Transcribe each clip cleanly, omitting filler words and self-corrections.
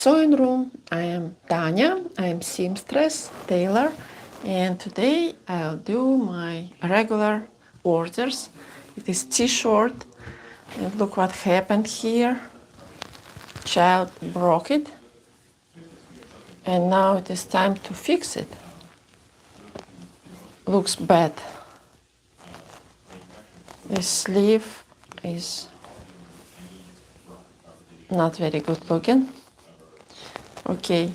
Sewing room. I am Tanya. I am seamstress, tailor, and today I'll do my regular orders. It is t-shirt, and look what happened here. Child broke it, and now it is time to fix it. Looks bad. The sleeve is not very good looking. Okay,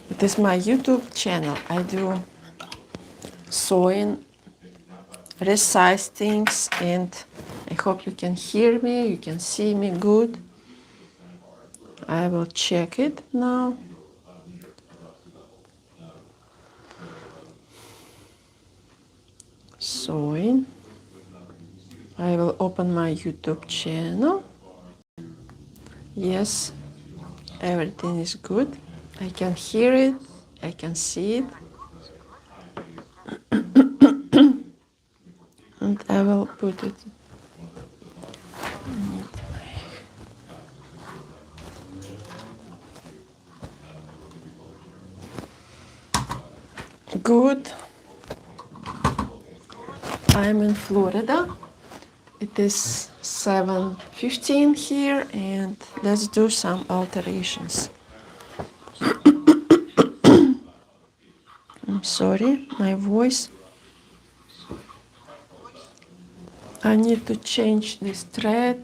it is my YouTube channel. I do sewing, resize things, and I hope you can hear me, you can see me good. I will check it now. Sewing. I will open my YouTube channel. Yes, everything is good. I can hear it, I can see it. And I will put it. Good. I'm in Florida. It is 7:15 here, and let's do some alterations. I'm sorry, my voice. I need to change this thread,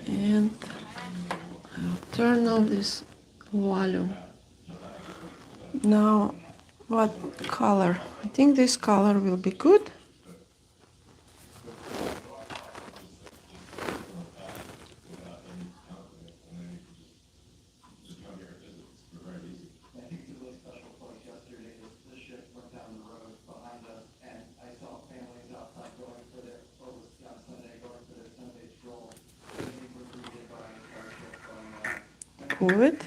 and I'll turn off this volume. Now, what color? I think this color will be good. Good.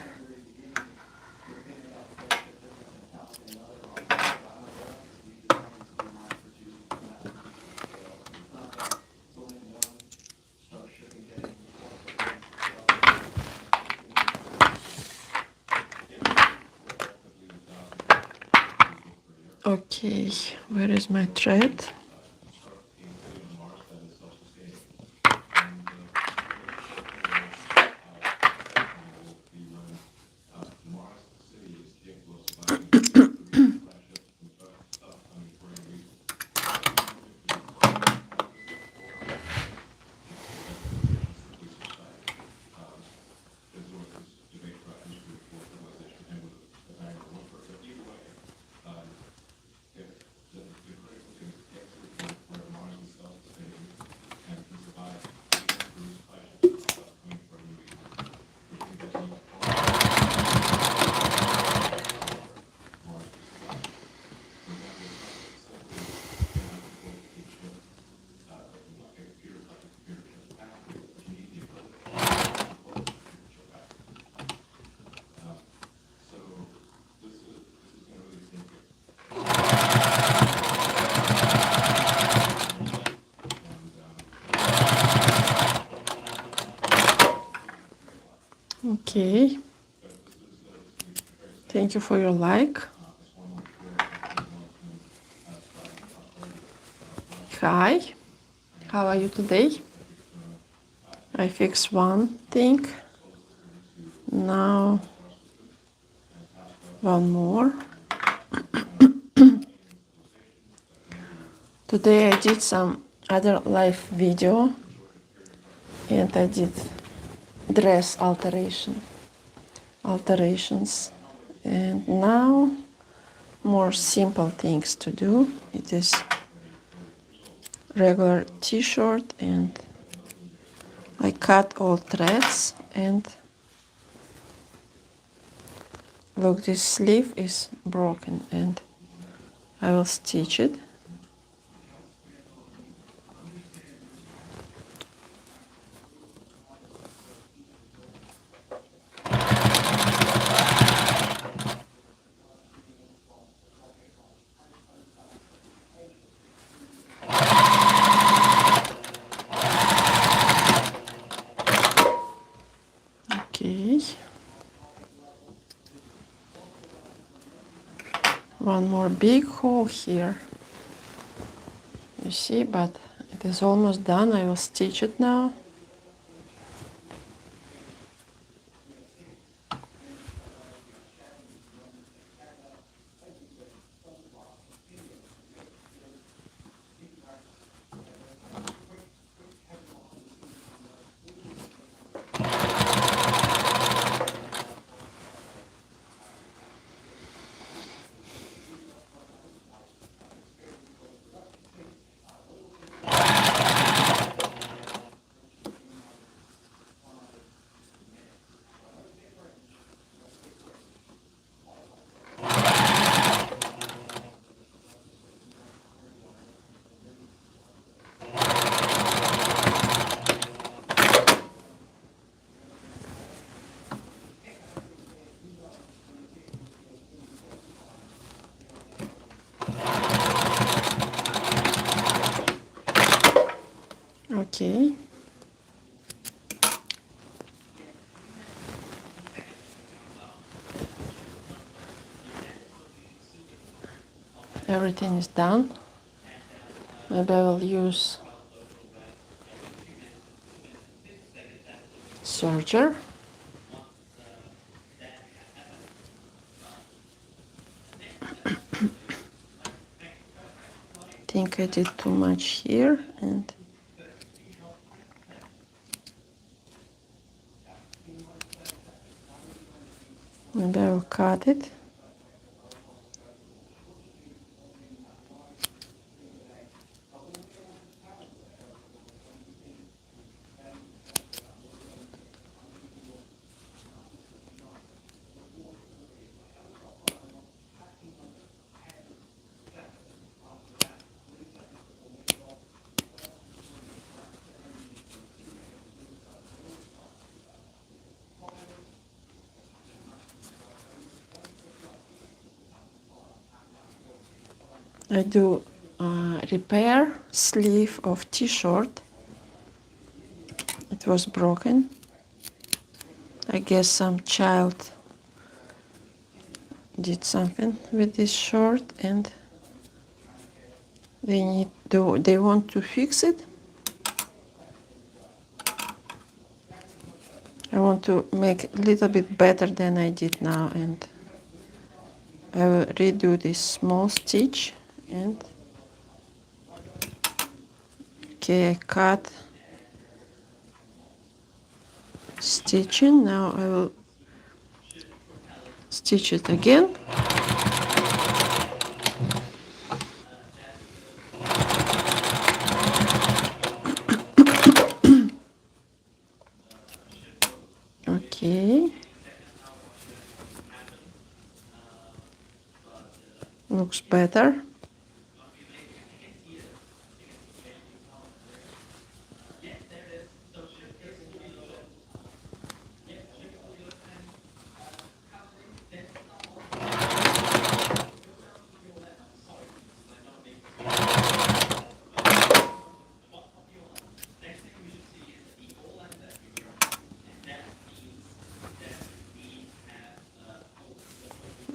Okay, where is my thread? Okay. Thank you for your like. Hi, how are you today? I fixed one thing. Now one more. Today I did some other live video, and I did dress alterations, and now more simple things to do. It is regular t-shirt, and I cut all threads, and look, this sleeve is broken, and I will stitch it. Okay. Okay. One more big hole here. You see, but it is almost done. I will stitch it now. Okay. Everything is done. Maybe I will use serger. I think I did too much here, and maybe I will cut it. I do repair sleeve of t-shirt. It was broken. I guess some child did something with this shirt and they want to fix it. I want to make a little bit better than I did now, and I will redo this small stitch. And okay, I cut stitching. Now I will stitch it again. Okay. Looks better.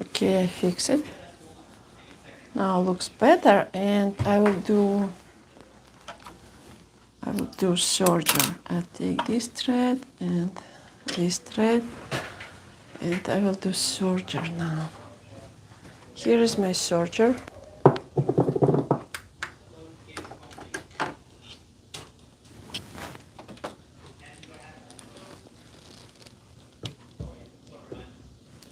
Okay, I fix it. Now looks better, and I will do serger. I take this thread and this thread, and I will do serger now. Here is my serger.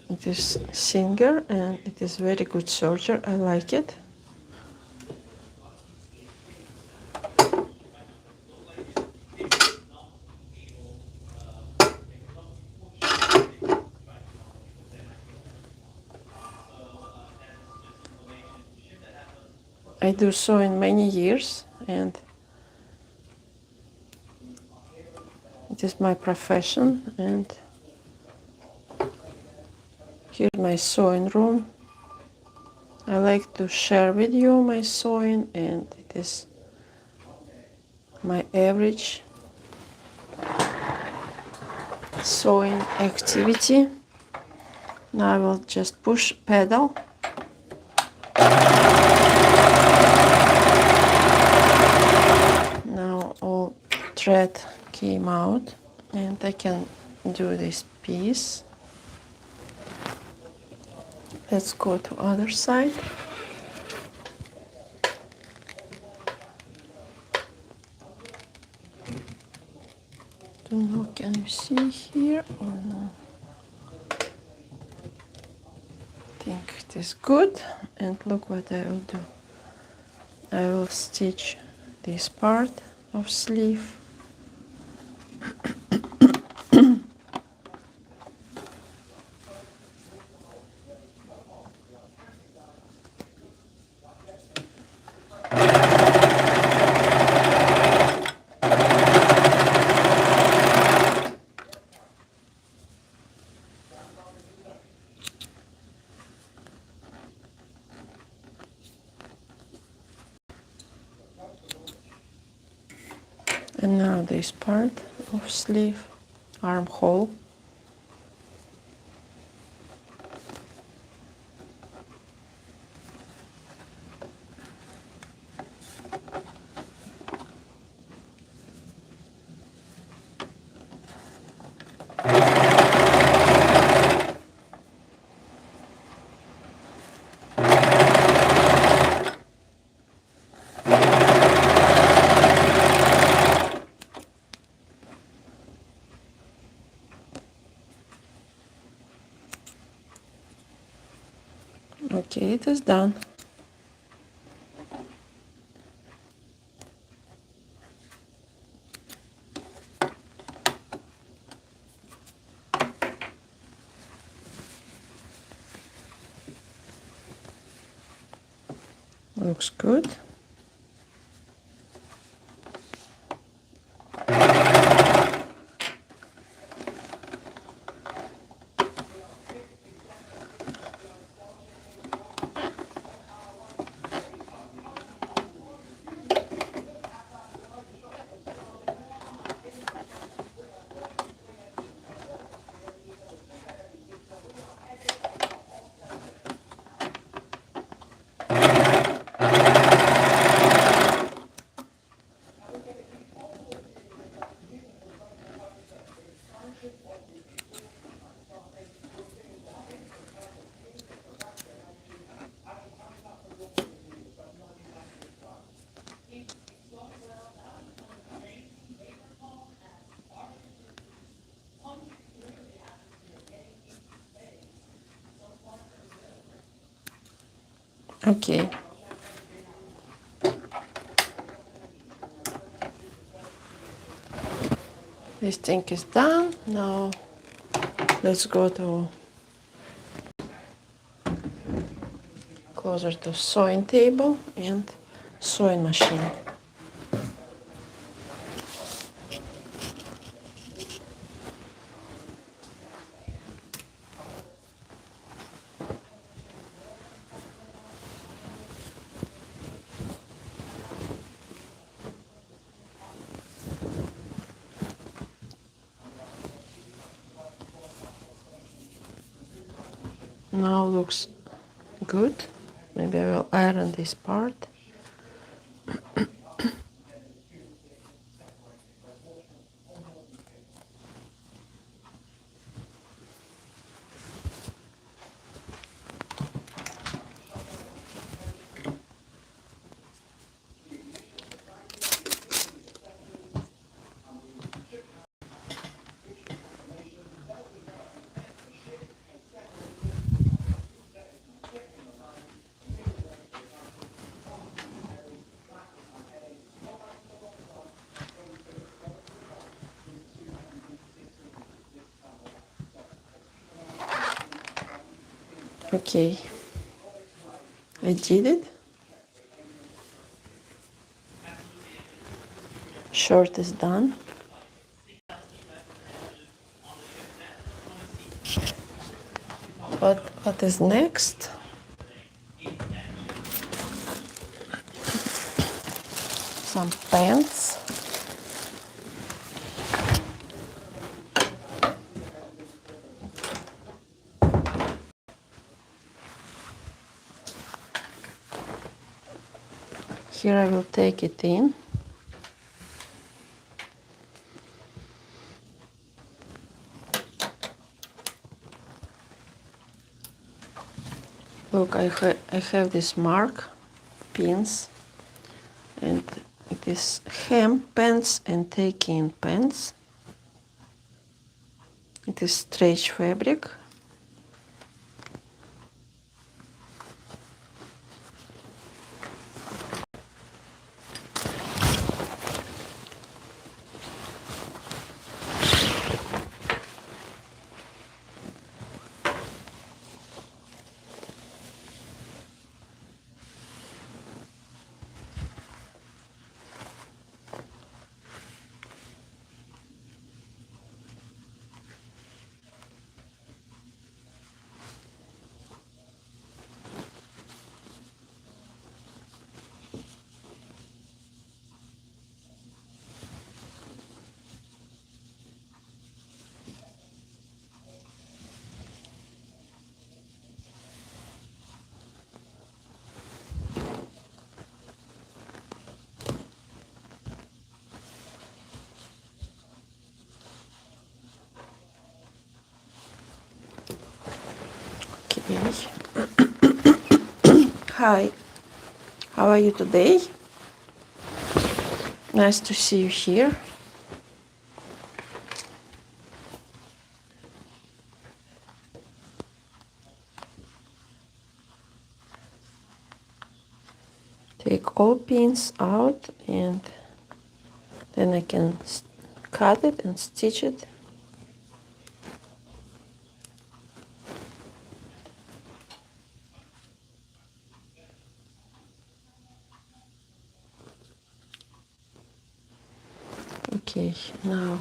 It is Singer, and it is very good serger. I like it. I do sewing many years, and it is my profession. And here's my sewing room. I like to share with you my sewing, and it is my average sewing activity. Now I will just push pedal. Now all thread came out and I can do this piece. Let's go to other side. Don't know, can you see here or no? I think it is good. And look what I will do. I will stitch this part of sleeve. And now this part of sleeve, armhole. Okay, it is done. Looks good. Okay. This thing is done. Now let's go to closer to sewing table and sewing machine. Now looks good. Maybe I will iron this part. Okay, I did it. Shirt is done. What is next? Some pants. Here I will take it in. Look, I have this mark pins, and it is hem pants and take-in pants. It is stretch fabric. Hi, how are you today? Nice to see you here. Take all pins out and then I can cut it and stitch it. Okay, now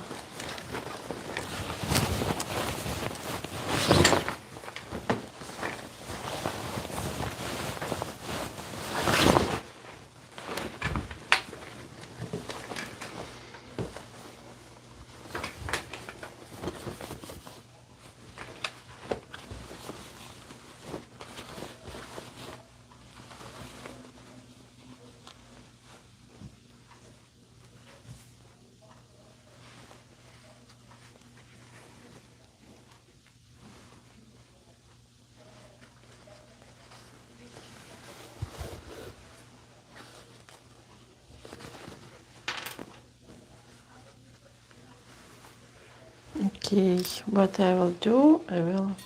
okay, what I will do, I will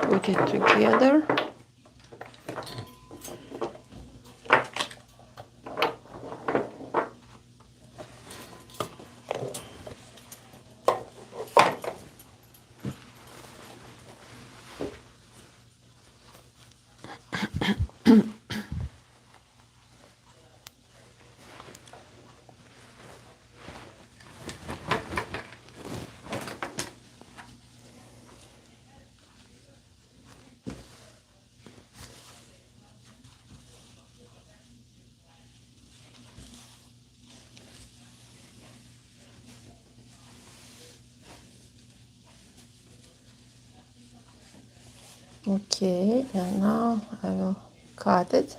put it together. Okay, and now I will cut it.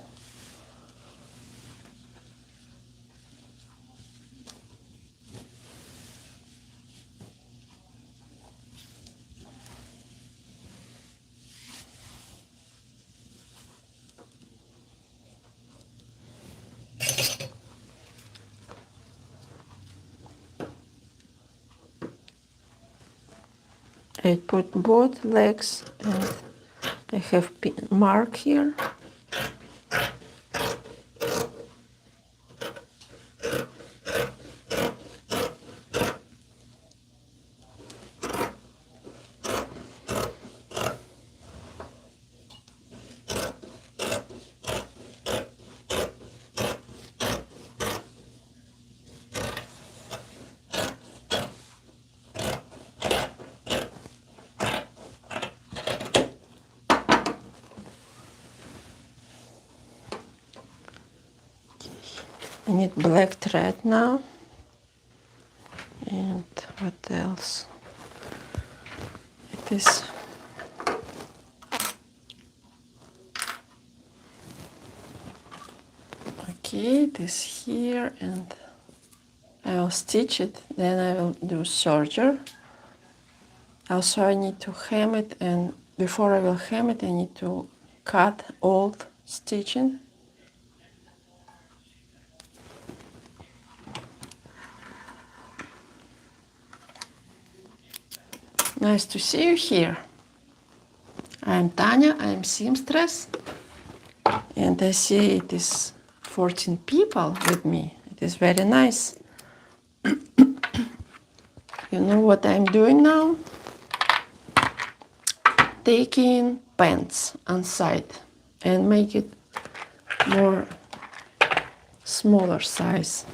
I put both legs and I have pin mark here. I need black thread now. And what else? It is Okay, it is here, and I will stitch it, then I will do serger. Also I need to hem it, and before I will hem it I need to cut old stitching. Nice to see you here. I'm Tanya, I'm seamstress, and I see it is 14 people with me. It is very nice. You know what I'm doing now? Taking pants inside and make it more smaller size.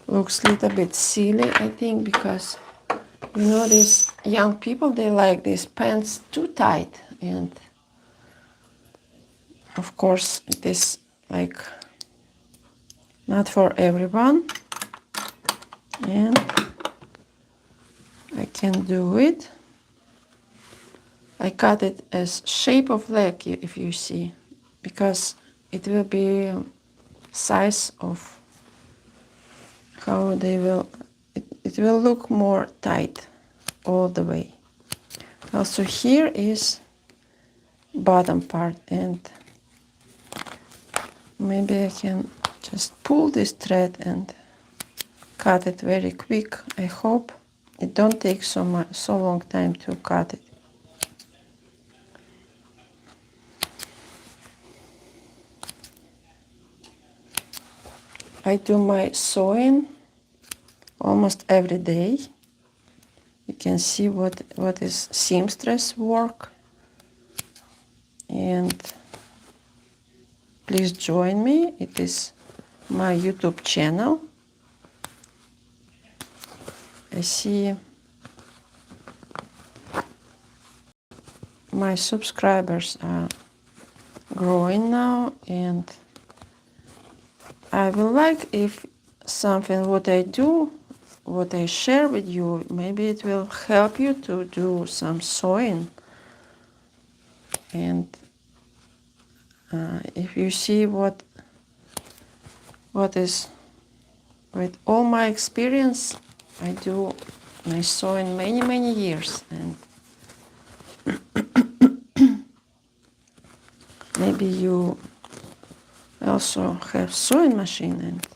Looks a little bit silly, I think, because you know these young people, they like these pants too tight, and of course it is like not for everyone, and I can do it. I cut it as shape of leg, if you see, because it will be size of how they will, it will look more tight all the way. Also here is bottom part, and maybe I can just pull this thread and cut it very quick. I hope it don't take so long time to cut it. I do my sewing almost every day. You can see what is seamstress work, and please join me. It is my YouTube channel. I see my subscribers are growing now, and I will like if something what I do, what I share with you, maybe it will help you to do some sewing. And if you see what is with all my experience, I do my sewing many years, and maybe you also have sewing machine and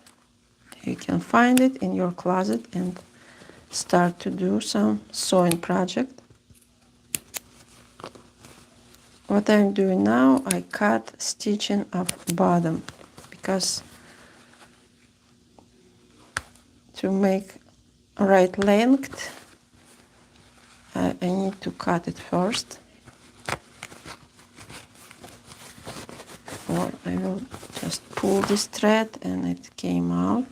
you can find it in your closet and start to do some sewing project. What I'm doing now, I cut stitching of bottom, because to make right length I need to cut it first. Or I will just pull this thread and it came out.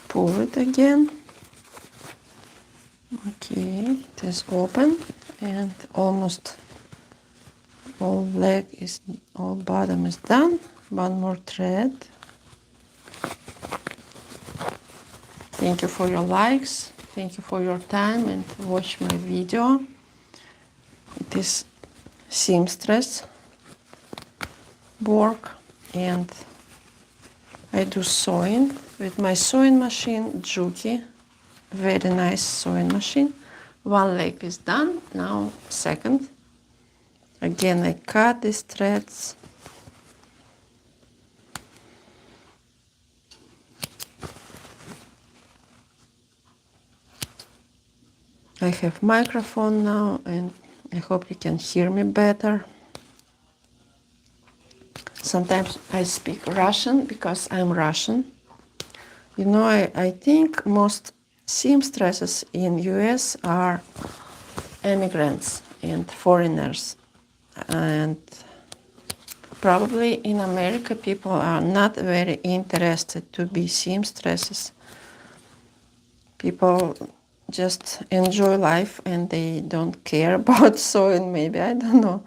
Pull it again. Okay, it is open, and almost all leg is, all bottom is done. One more thread. Thank you for your likes. Thank you for your time and watch my video. It is seamstress work, and I do sewing with my sewing machine, Juki. Very nice sewing machine. One leg is done, now second. Again, I cut these threads. I have microphone now, and I hope you can hear me better. Sometimes I speak Russian because I'm Russian. You know, I think most seamstresses in US are immigrants and foreigners, and probably in America people are not very interested to be seamstresses. People just enjoy life and they don't care about sewing, maybe, I don't know.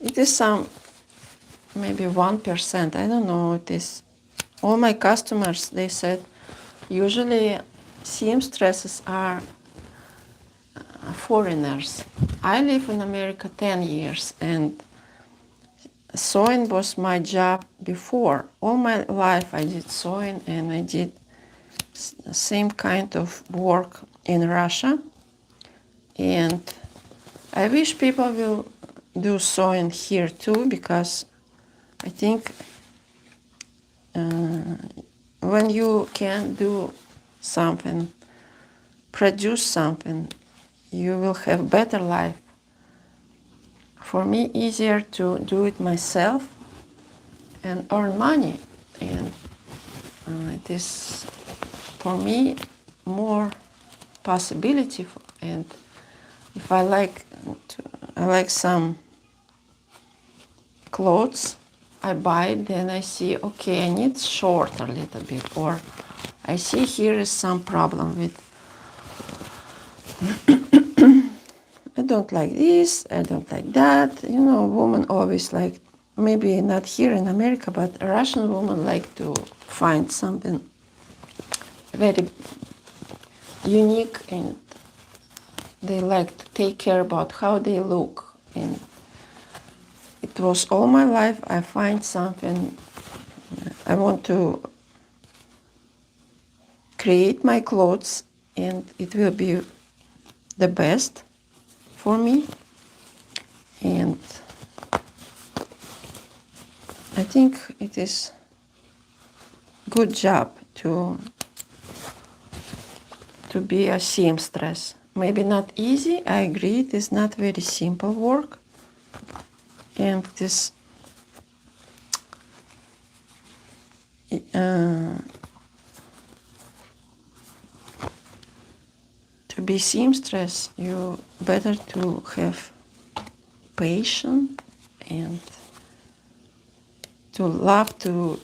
It is some, maybe 1%, I don't know. It is all my customers, they said usually seamstresses are foreigners. I live in America 10 years, and sewing was my job before. All my life I did sewing, and I did the same kind of work in Russia. And I wish people will do sewing here too, because I think when you can do something, produce something, you will have better life. For me, easier to do it myself and earn money, and it is for me more possibility. And if I like some clothes, I buy it, then I see, okay, I need short a little bit, or I see here is some problem with I don't like this, I don't like that. You know, women always like, maybe not here in America, but Russian women like to find something very unique, and they like to take care about how they look. And it was all my life, I find something, I want to create my clothes, and it will be the best for me. And I think it is good job to be a seamstress. Maybe not easy, I agree, it is not very simple work, and this to be seamstress, you better to have patience and to love to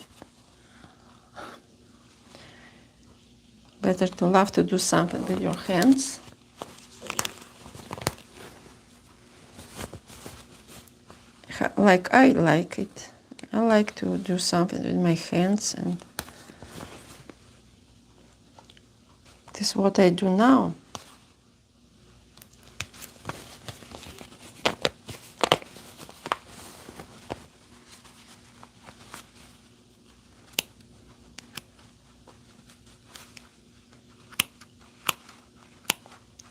do something with your hands. Like I like it. I like to do something with my hands, and this is what I do now.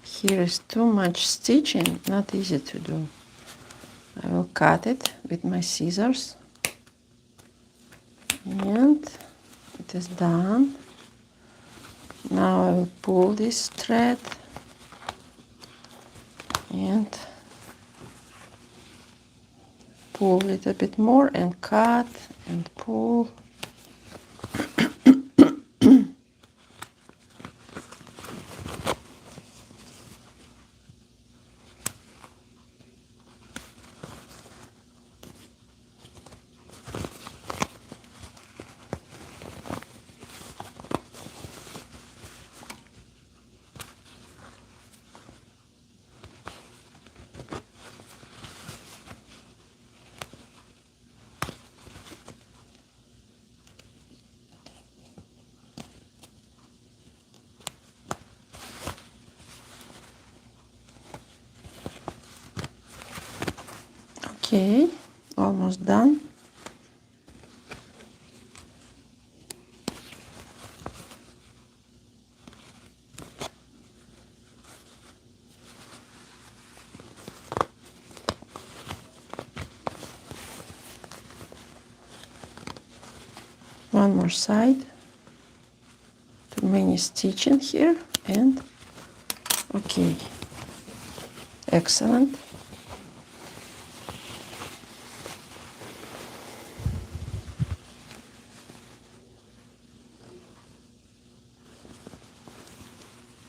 Here is too much stitching, not easy to do. I will cut it with my scissors, and it is done. Now I will pull this thread and pull a little bit more and cut and pull. Okay, almost done. One more side. Too many stitching here, and okay, excellent.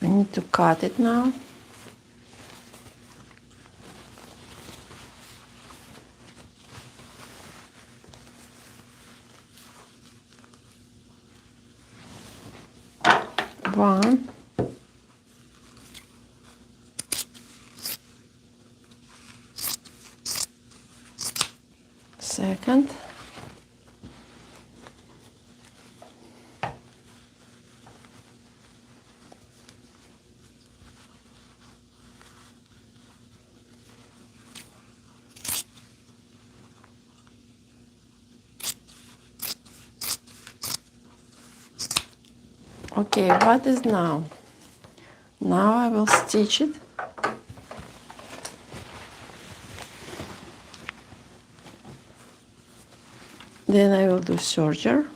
I need to cut it now. One. Second. Okay, what is now? Now I will stitch it. Then I will do serger.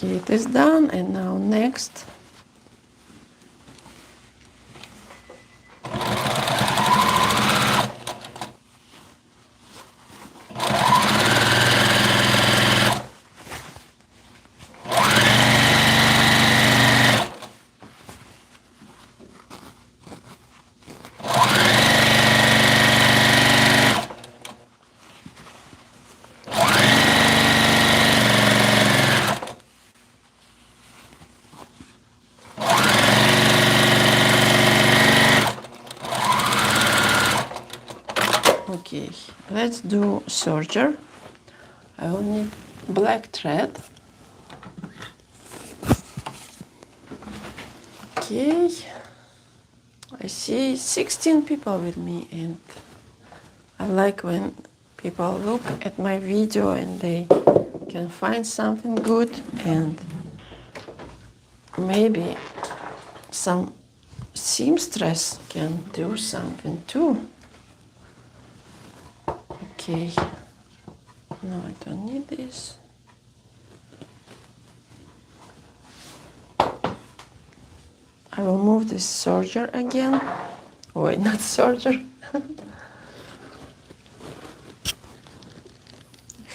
Okay, it is done, and now next. Okay, let's do serger. I will need black thread. Okay, I see 16 people with me, and I like when people look at my video and they can find something good, and maybe some seamstress can do something too. Okay, no, I don't need this. I will move this serger again. Wait, not serger.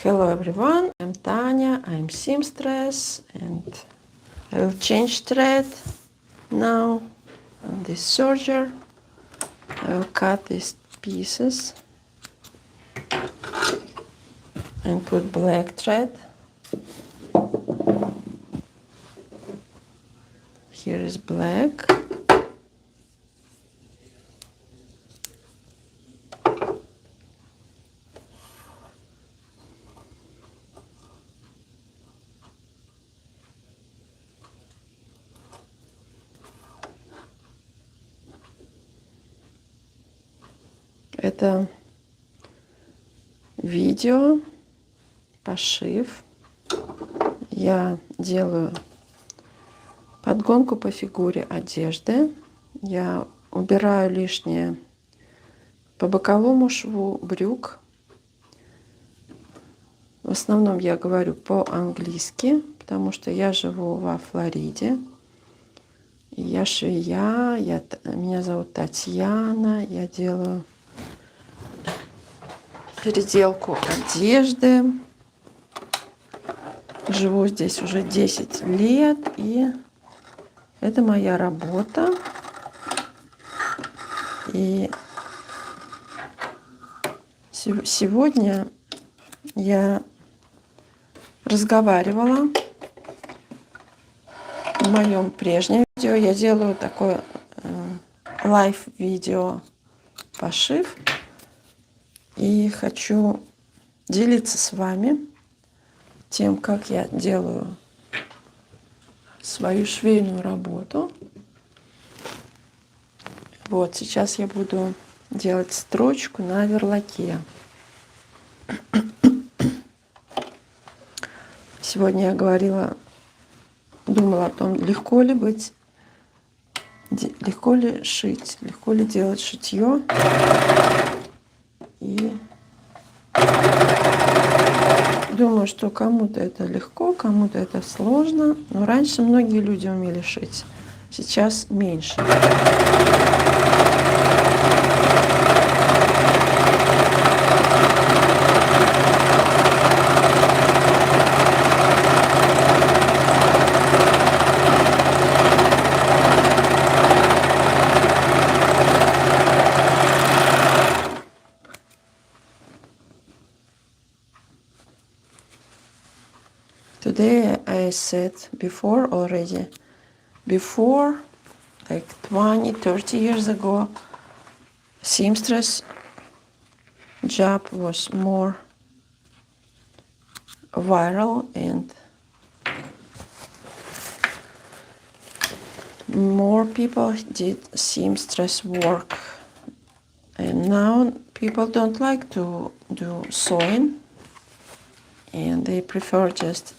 Hello everyone, I'm Tanya, I'm seamstress, and I will change thread now on this serger. I will cut these pieces and put black thread. Here is black. Это видео, пошив. Я делаю подгонку по фигуре одежды. Я убираю лишнее по боковому шву брюк. В основном я говорю по-английски, потому что я живу во Флориде. И я швея, меня зовут Татьяна, я делаю переделку одежды. Живу здесь уже 10 лет, и это моя работа. И сегодня я разговаривала в моем прежнем видео. Я делаю такое лайв-видео пошив. И хочу делиться с вами тем, как я делаю свою швейную работу. Вот, сейчас я буду делать строчку на верлаке. Сегодня я думала о том, легко ли шить, легко ли делать шитье. И думаю, что кому-то это легко, кому-то это сложно. Но раньше многие люди умели шить, сейчас меньше. Today I said before already, before like 20, 30 years ago, seamstress job was more viral and more people did seamstress work. And now people don't like to do sewing and they prefer just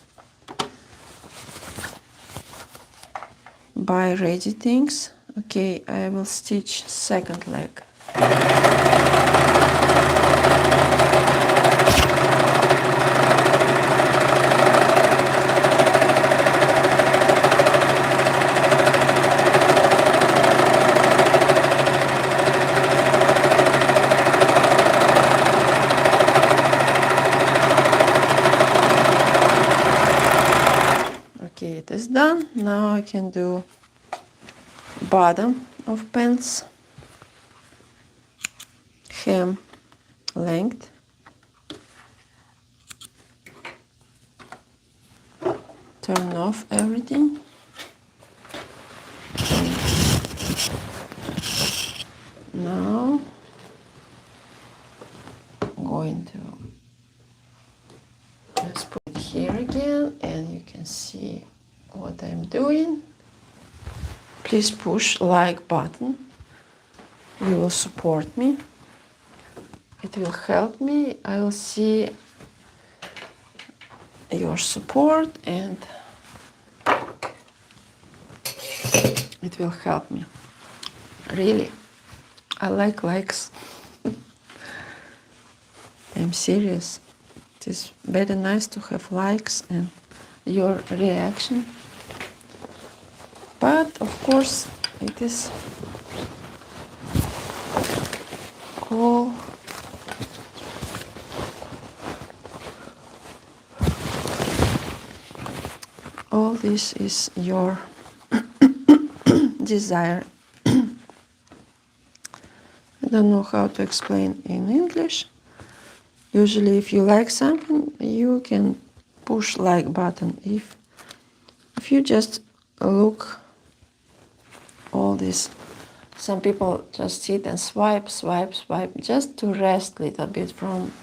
buy ready things. Okay, I will stitch second leg. Okay, it is done. Now I can do bottom of pants, hem length, turn off everything, now I'm going to let's put it here again and you can see what I'm doing. Please push like button. You will support me. It will help me. I will see your support and it will help me. Really, I like likes. I'm serious. It is very nice to have likes and your reaction. But of course, it is all this is your desire. I don't know how to explain in English. Usually if you like something, you can push like button. If you just look all this, some people just sit and swipe, swipe, swipe, just to rest a little bit from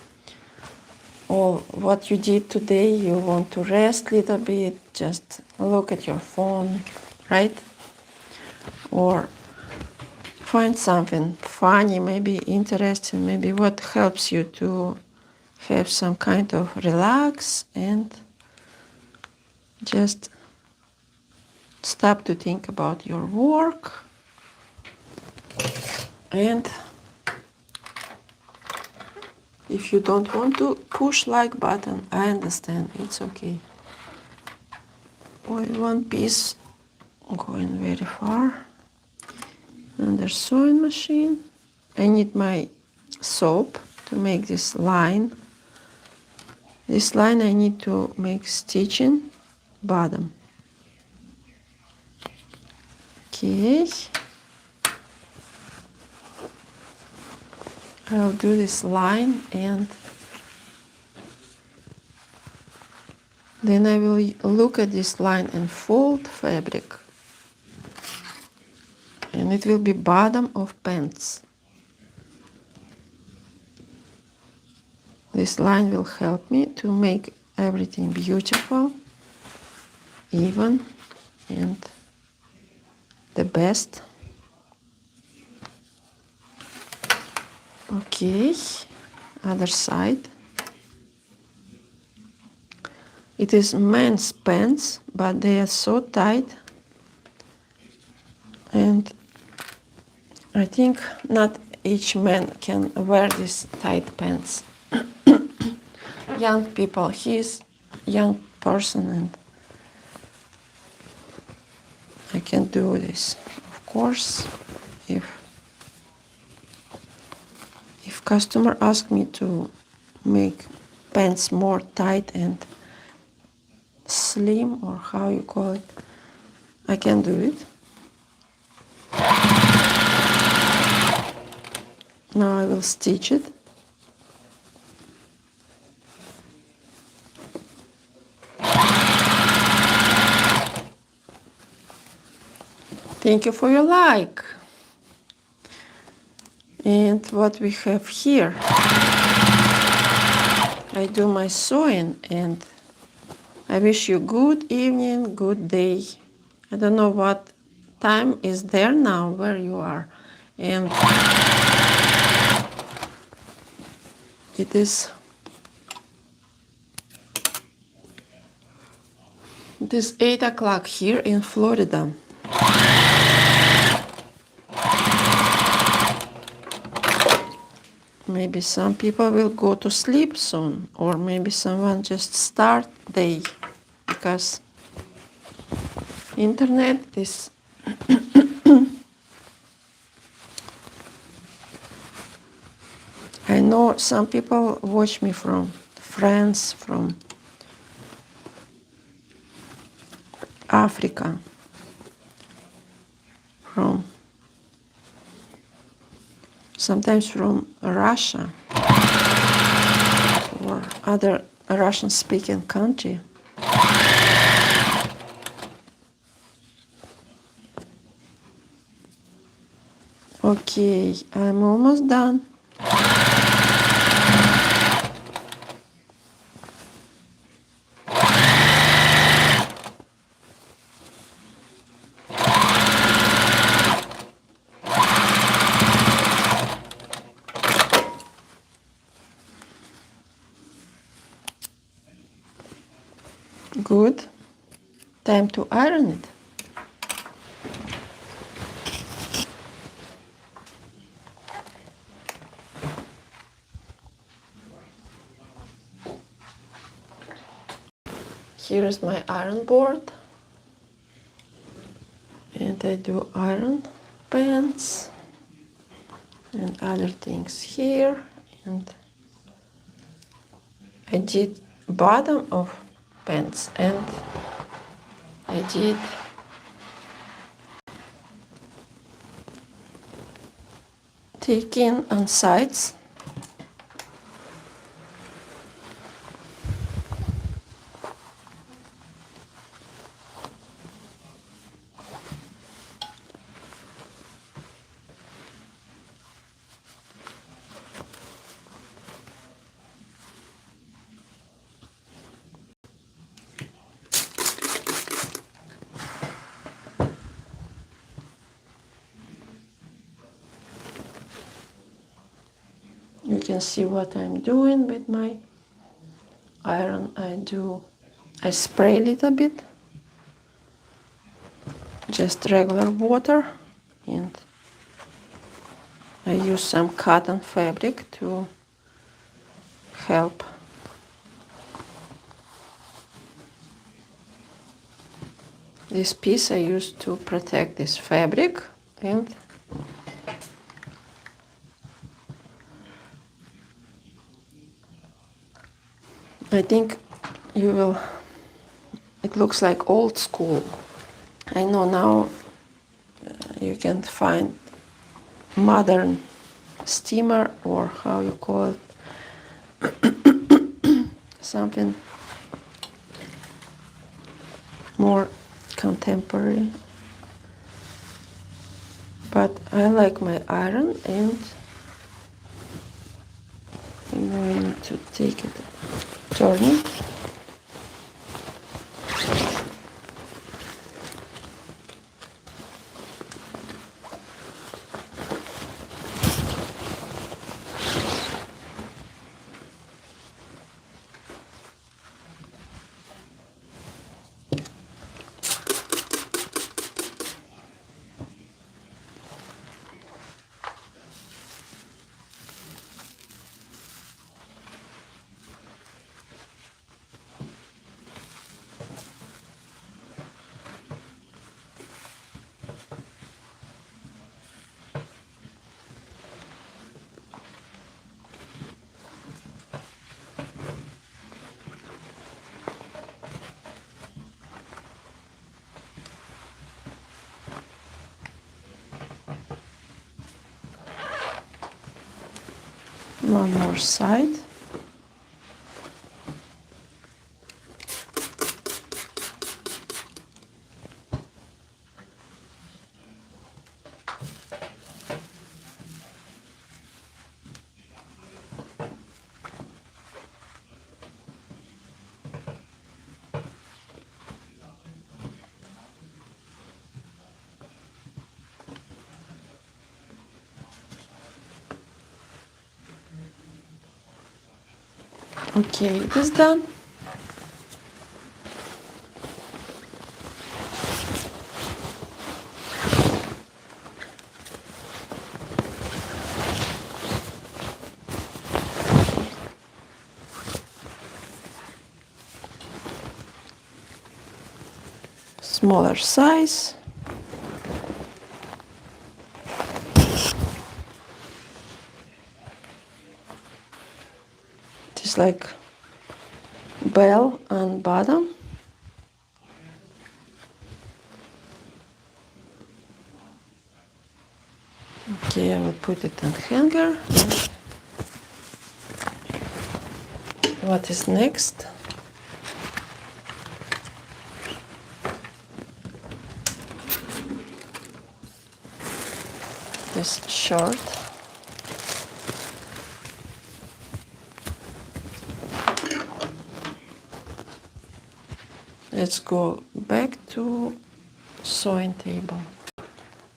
all what you did today. You want to rest a little bit, just look at your phone, right? Or find something funny, maybe interesting, maybe what helps you to have some kind of relax and just stop to think about your work. And if you don't want to push like button, I understand, it's okay. One piece going very far under sewing machine. I need my soap to make this line. This line I need to make stitching bottom. Okay. I'll do this line and then I will look at this line and fold fabric. And it will be bottom of pants. This line will help me to make everything beautiful, even, and the best. Okay, other side. It is men's pants, but they are so tight, and I think not each man can wear these tight pants. Young people, he is young person and I can do this. Of course, if customer asks me to make pants more tight and slim, or how you call it, I can do it. Now I will stitch it. Thank you for your like. And what we have here, I do my sewing, and I wish you good evening, good day. I don't know what time is there now where you are, and it is 8 o'clock here in Florida. Maybe some people will go to sleep soon, or maybe someone just start day, because internet is I know some people watch me from France, from Africa, from sometimes from Russia or other Russian-speaking country. Okay, I'm almost done. Good. Time to iron it. Here is my iron board, and I do iron pants and other things here, and I did bottom of pants, and I did taking on sides. You can see what I'm doing with my iron. I spray a little bit, just regular water, and I use some cotton fabric to help this piece. I use to protect this fabric, and I think it looks like old school. I know now you can find modern steamer, or how you call it, something more contemporary. But I like my iron, and I'm going to take it, turn it. One more side. Okay, it is done. Smaller size. It is like bell and bottom. Okay, I will put it on hanger. What is next? This short. Let's go back to sewing table.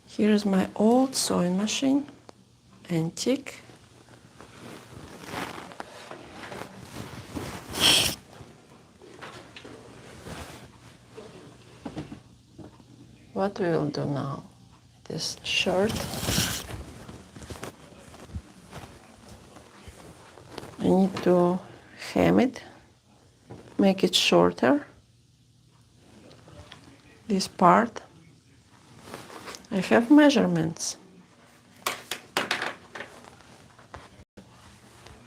Here is my old sewing machine, antique. What we will do now? This shirt. I need to hem it, make it shorter. This part. I have measurements.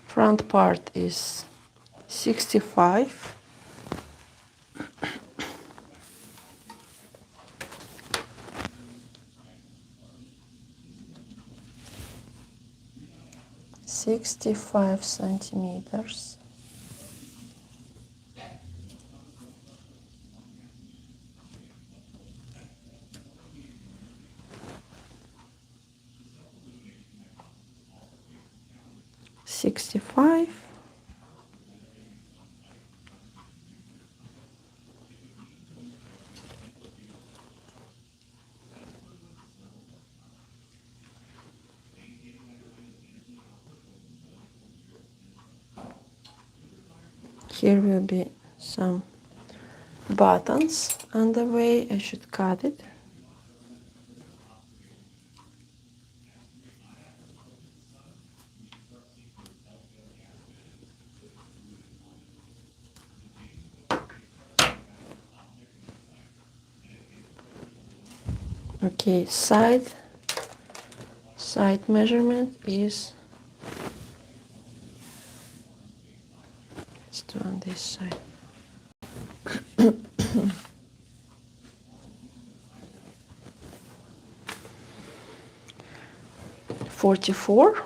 Front part is 65. centimeters. $65. Here will be some buttons on the way. I should cut it. Okay, side measurement is, let's do on this side. 44.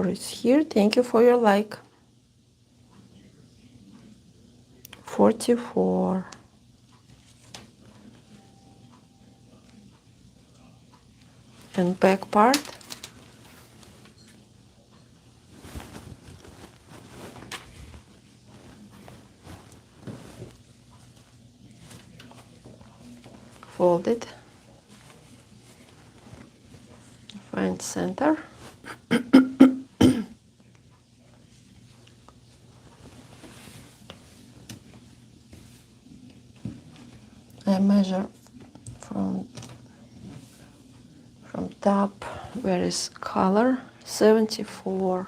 Is here. Thank you for your like. 44. And back part. Fold it. Find center. I measure from top where is color 74.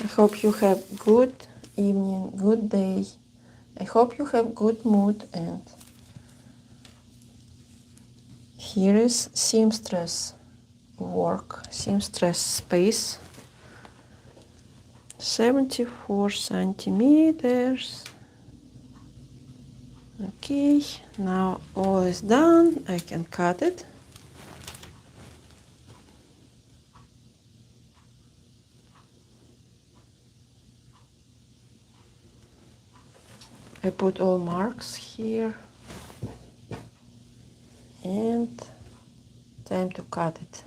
I hope you have good evening, good day. I hope you have good mood, and here is seamstress work, seamstress space. 74 centimeters. Okay, now all is done. I can cut it. I put all marks here, and time to cut it.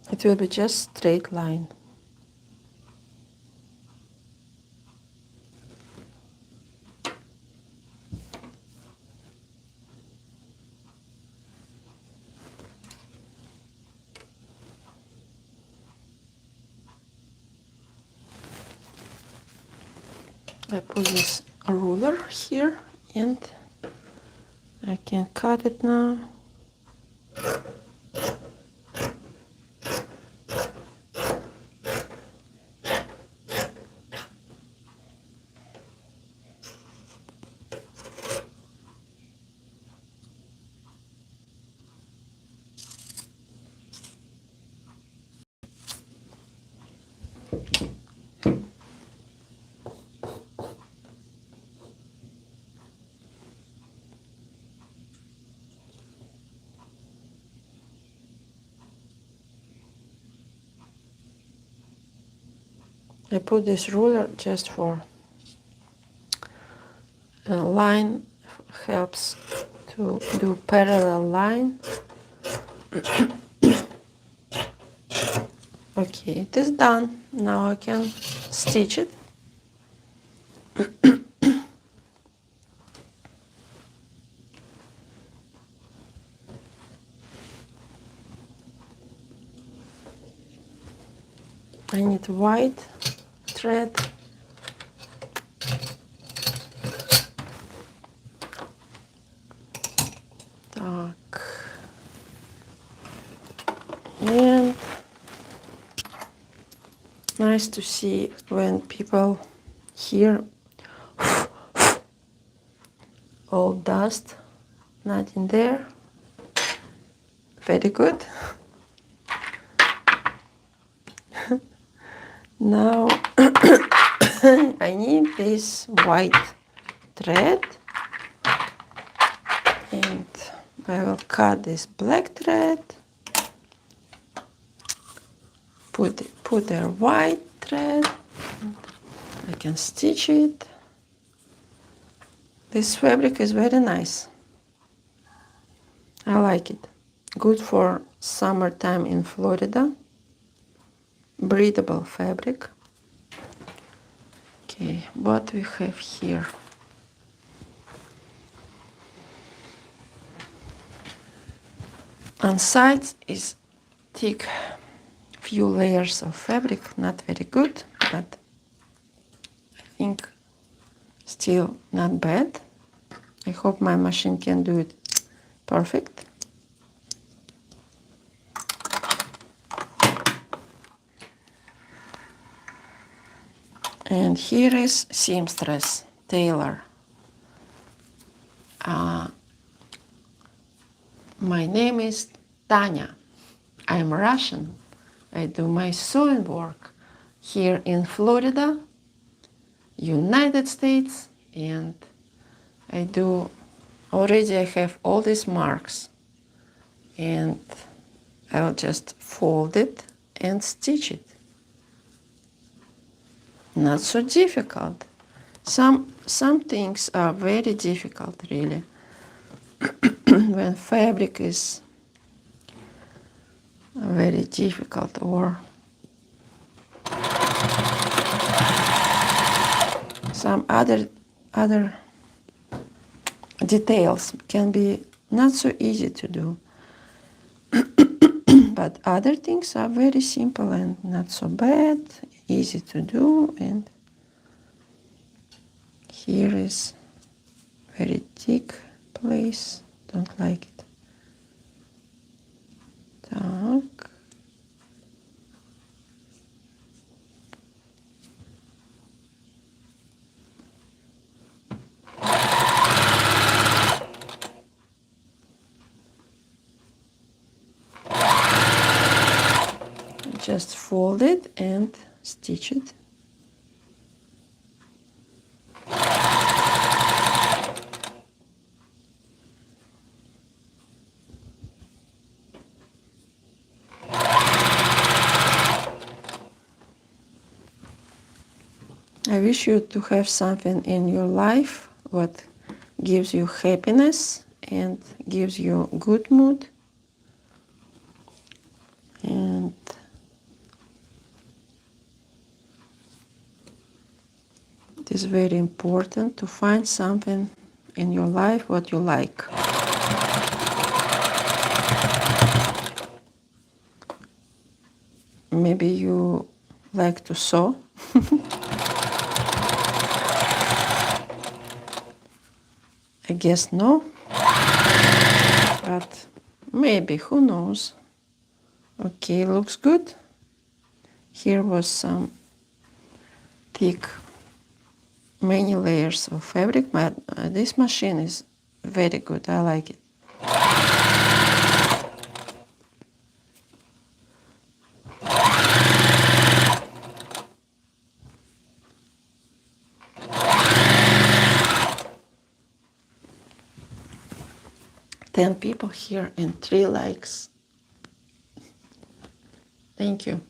It will be just straight line. I put this ruler here and I can cut it now. I put this ruler just for a line, helps to do parallel line. Okay, it is done. Now I can stitch it. I need white thread. Так. And nice to see when people hear all dust, not in there. Very good. Now I need this white thread and I will cut this black thread, put a white thread, I can stitch it. This fabric is very nice. I like it. Good for summertime in Florida. Breathable fabric. Okay, what we have here? On sides is thick few layers of fabric, not very good, but I think still not bad. I hope my machine can do it perfect. And here is seamstress, tailor. My name is Tanya. I'm Russian. I do my sewing work here in Florida, United States, and I have all these marks, and I'll just fold it and stitch it. Not so difficult. Some things are very difficult, really. When fabric is very difficult, or some other details can be not so easy to do. But other things are very simple and not so bad, easy to do. And here is very thick place, don't like it. Так. Just fold it and stitch it. I wish you to have something in your life what gives you happiness and gives you good mood. And is very important to find something in your life what you like. Maybe you like to sew. I guess no, but maybe, who knows. Okay, looks good. Here was some thick, many layers of fabric, but this machine is very good, I like it. Ten people here and 3 likes. Thank you.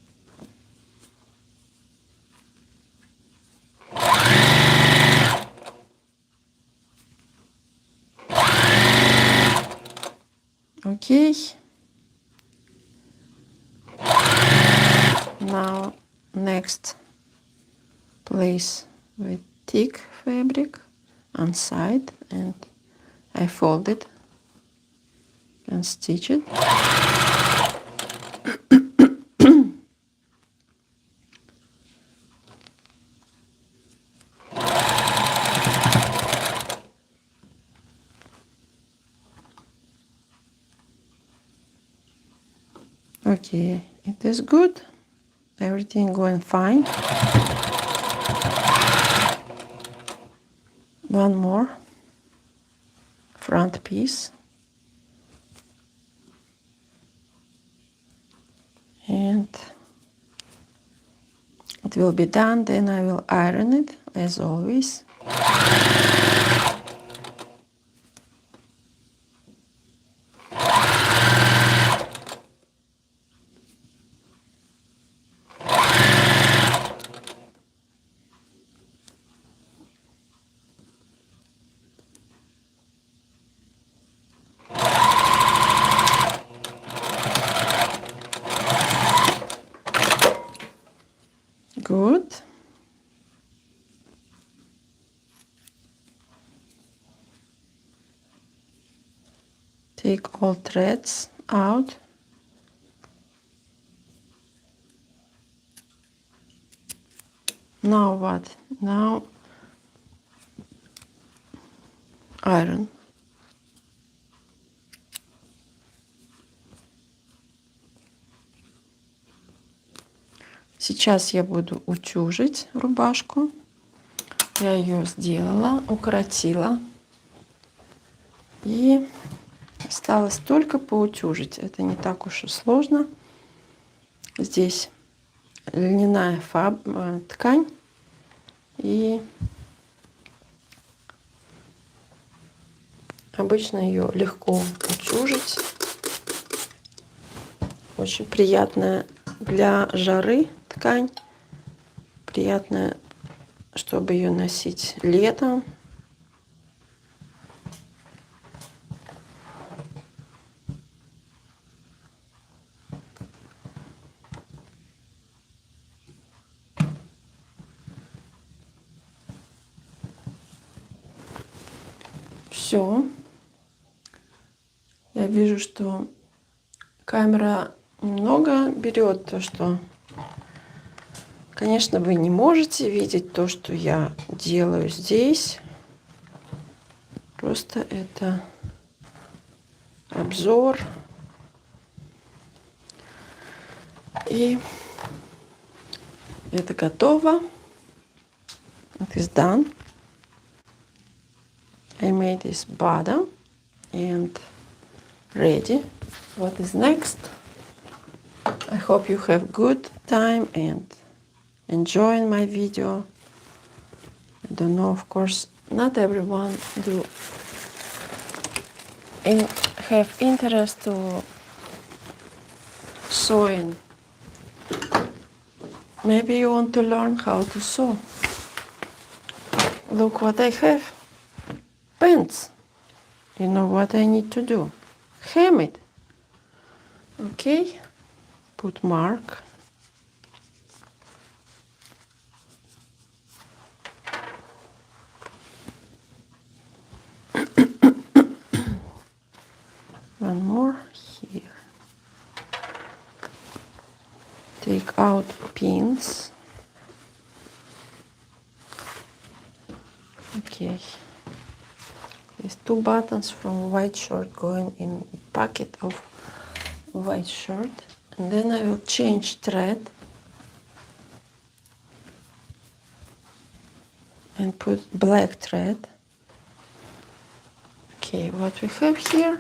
Okay. Now next place with thick fabric on side, and I fold it and stitch it. Okay, it is good. Everything going fine. One more front piece. And it will be done, then I will iron it as always. Good. Take all threads out. Now what? Now iron. Сейчас я буду утюжить рубашку. Я ее сделала, укоротила. И осталось только поутюжить. Это не так уж и сложно. Здесь льняная ткань. И обычно ее легко утюжить. Очень приятная для жары ткань. Приятная, чтобы ее носить летом. Все. Я вижу, что камера немного берет то, что, конечно, вы не можете видеть то, что я делаю здесь. Просто это обзор. И это готово. It is done. I made this bottom and ready. What is next? I hope you have good time and enjoying my video. I don't know, of course, not everyone do have interest to sewing. Maybe you want to learn how to sew. Look what I have. Pants. You know what I need to do? Hem it. Okay. Put mark. take out pins. Okay. These 2 buttons from white shirt going in pocket of white shirt. And then I will change thread and put black thread. Okay, what we have here.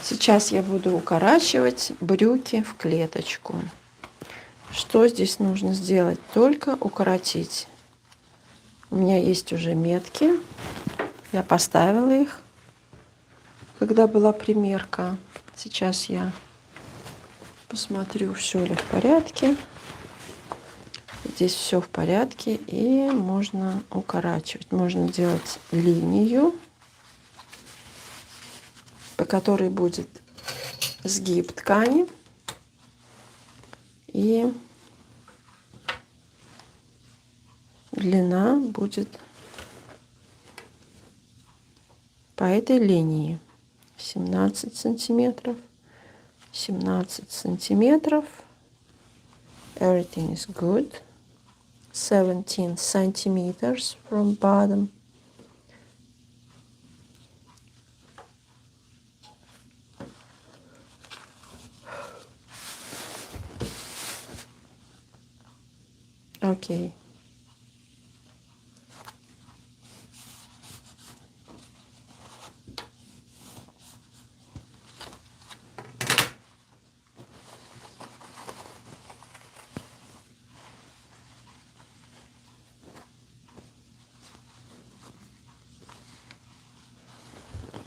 Сейчас я буду укорачивать брюки в клеточку. Что здесь нужно сделать? Только укоротить. У меня есть уже метки. Я поставила их, когда была примерка. Сейчас я посмотрю, все ли в порядке. Здесь все в порядке, и можно укорачивать. Можно делать линию, по которой будет сгиб ткани, и длина будет по этой линии 17 сантиметров, 17 сантиметров. Everything is good. 17 centimeters from bottom. Okay.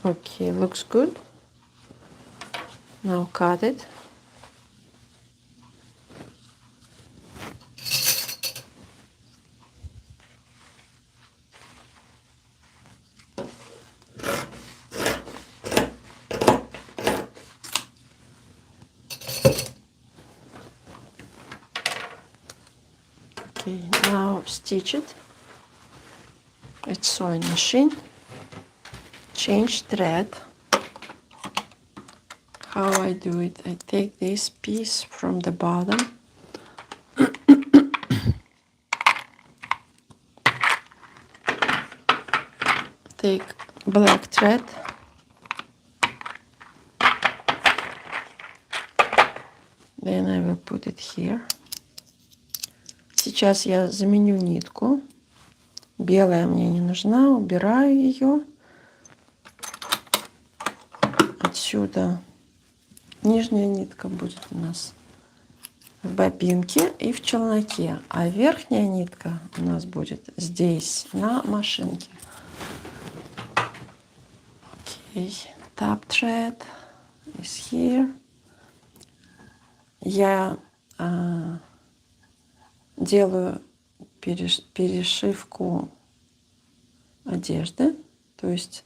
Okay, looks good. Now cut it. Okay, now stitch it. It's sewing machine. Change thread. How I do it? I take this piece from the bottom. Take black thread. Then I will put it here. Сейчас я заменю нитку. Белая мне не нужна, убираю ее. Отсюда нижняя нитка будет у нас в бобинке и в челноке, а верхняя нитка у нас будет здесь, на машинке. Okay. Top thread is here. Я делаю перешивку одежды, то есть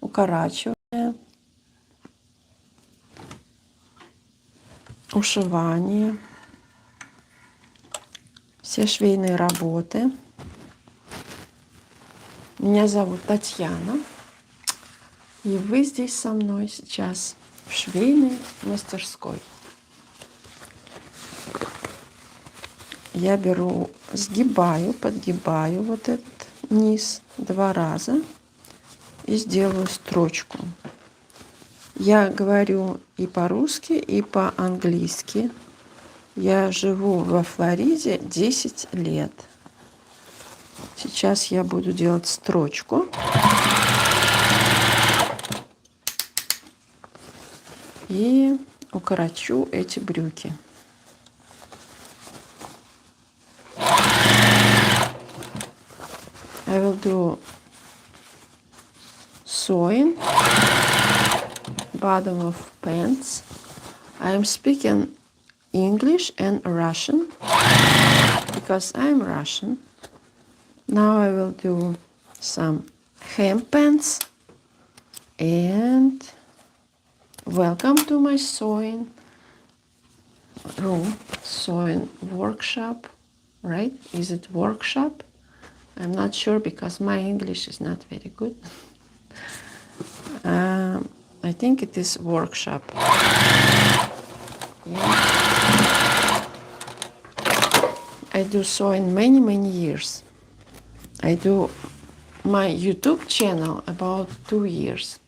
укорачивание, ушивание, все швейные работы. Меня зовут Татьяна, и вы здесь со мной сейчас в швейной мастерской. Я беру, сгибаю, подгибаю вот этот низ 2 раза и сделаю строчку. Я говорю и по-русски, и по-английски. Я живу во Флориде 10 лет. Сейчас я буду делать строчку. И укорочу эти брюки. I will do sewing, bottom of pants. I am speaking English and Russian because I'm Russian. Now I will do some hem pants and welcome to my sewing room, sewing workshop, right? Is it workshop? I'm not sure because my English is not very good. I think it is workshop. Yeah. I do sewing many years. I do my YouTube channel about 2 years.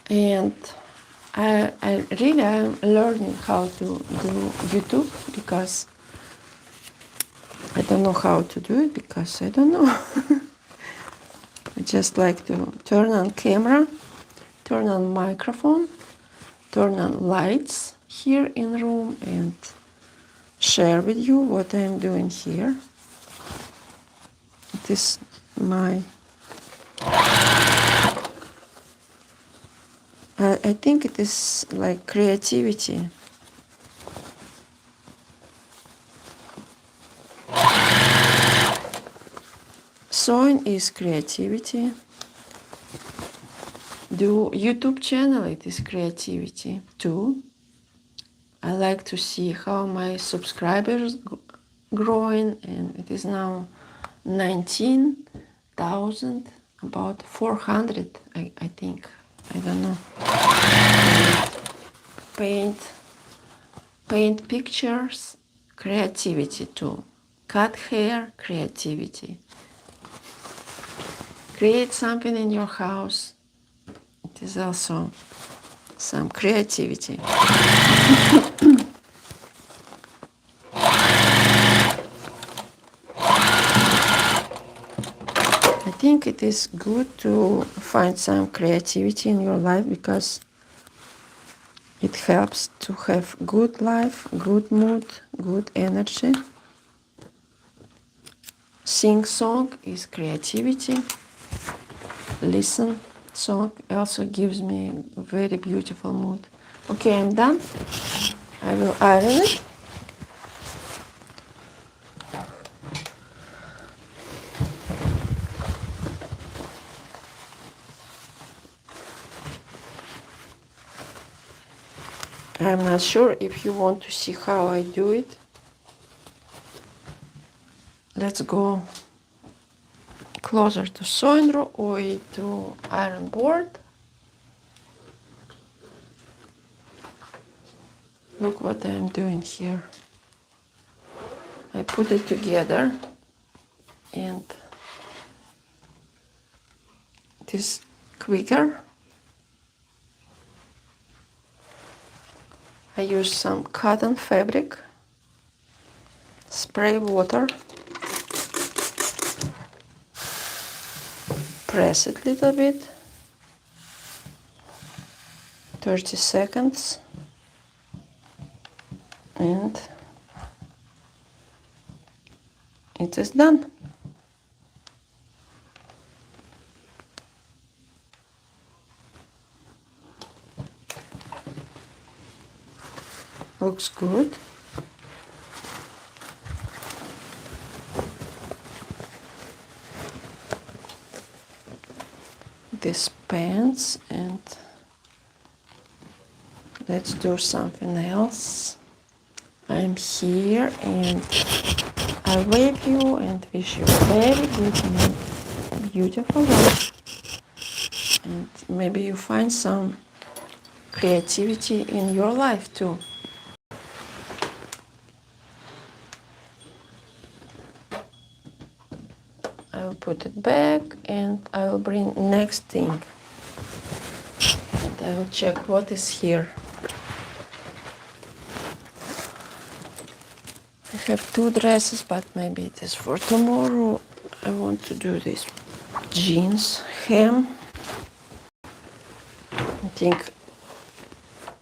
And I really am learning how to do YouTube because I don't know how to do it because I don't know. I just like to turn on camera, turn on microphone, turn on lights here in the room and share with you what I'm doing here. It is my... I think it is like creativity. Sewing is creativity. Do YouTube channel, it is creativity too. I like to see how my subscribers growing, and it is now 19,000, about 400, I think. I don't know. Paint pictures, creativity too. Cut hair, creativity. Create something in your house. It is also some creativity. I think it is good to find some creativity in your life because it helps to have good life, good mood, good energy. Sing song is creativity. Listen song also gives me a very beautiful mood. Okay, I'm done. I will iron it. I'm not sure if you want to see how I do it. Let's go closer to sewing room or to iron board. Look what I'm doing here. I put it together and it is quicker. I use some cotton fabric, spray water, press it a little bit, 30 seconds, and it is done. Looks good. This pants, and let's do something else. I'm here and I wave you and wish you a very good and beautiful life. And maybe you find some creativity in your life too. I will put it back and I will bring next thing. And I will check what is here. I have 2 dresses, but maybe it is for tomorrow. I want to do this jeans hem. I think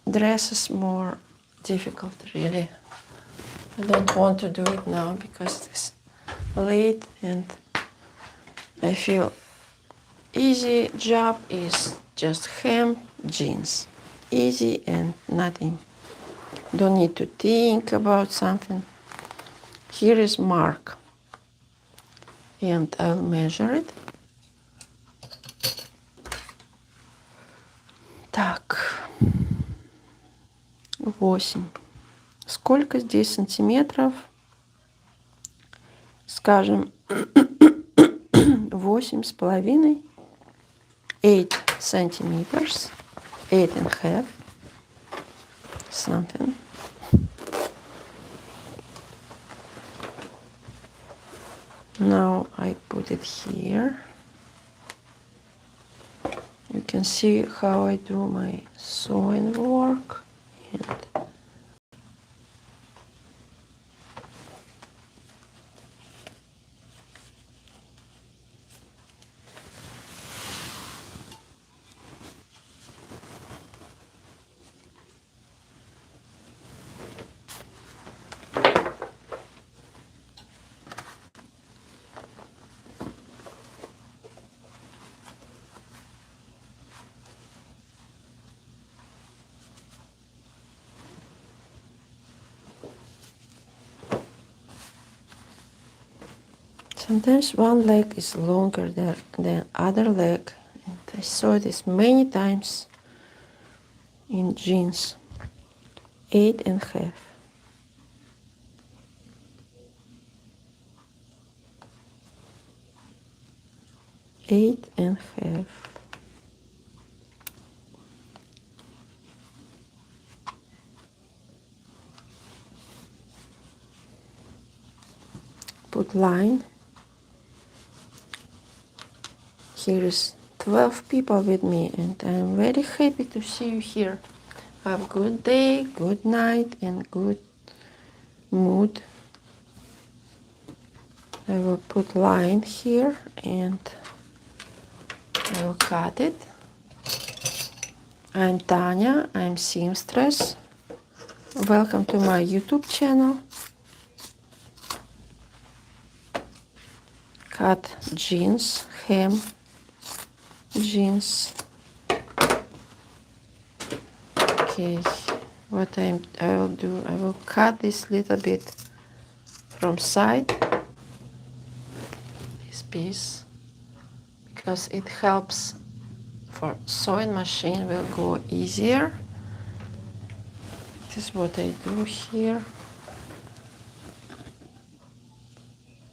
dress is more difficult, really. I don't want to do it now because it's late and I feel easy job is just hem jeans. Easy and nothing. Don't need to think about something. Here is mark. And I'll measure it. Так. 8. Сколько здесь сантиметров? Скажем, 8,5. 8 centimeters, 8.5, something. Now I put it here. You can see how I do my sewing work. And sometimes one leg is longer than other leg. And I saw this many times in jeans. 8.5. 8.5. Put line. Here is 12 people with me, and I'm very happy to see you here. Have a good day, good night, and good mood. I will put line here and I will cut it. I'm Tanya, I'm seamstress. Welcome to my YouTube channel. Cut jeans, hem jeans. Okay, what I will do, I will cut this little bit from side, this piece, because it helps for sewing machine will go easier. This is what I do here.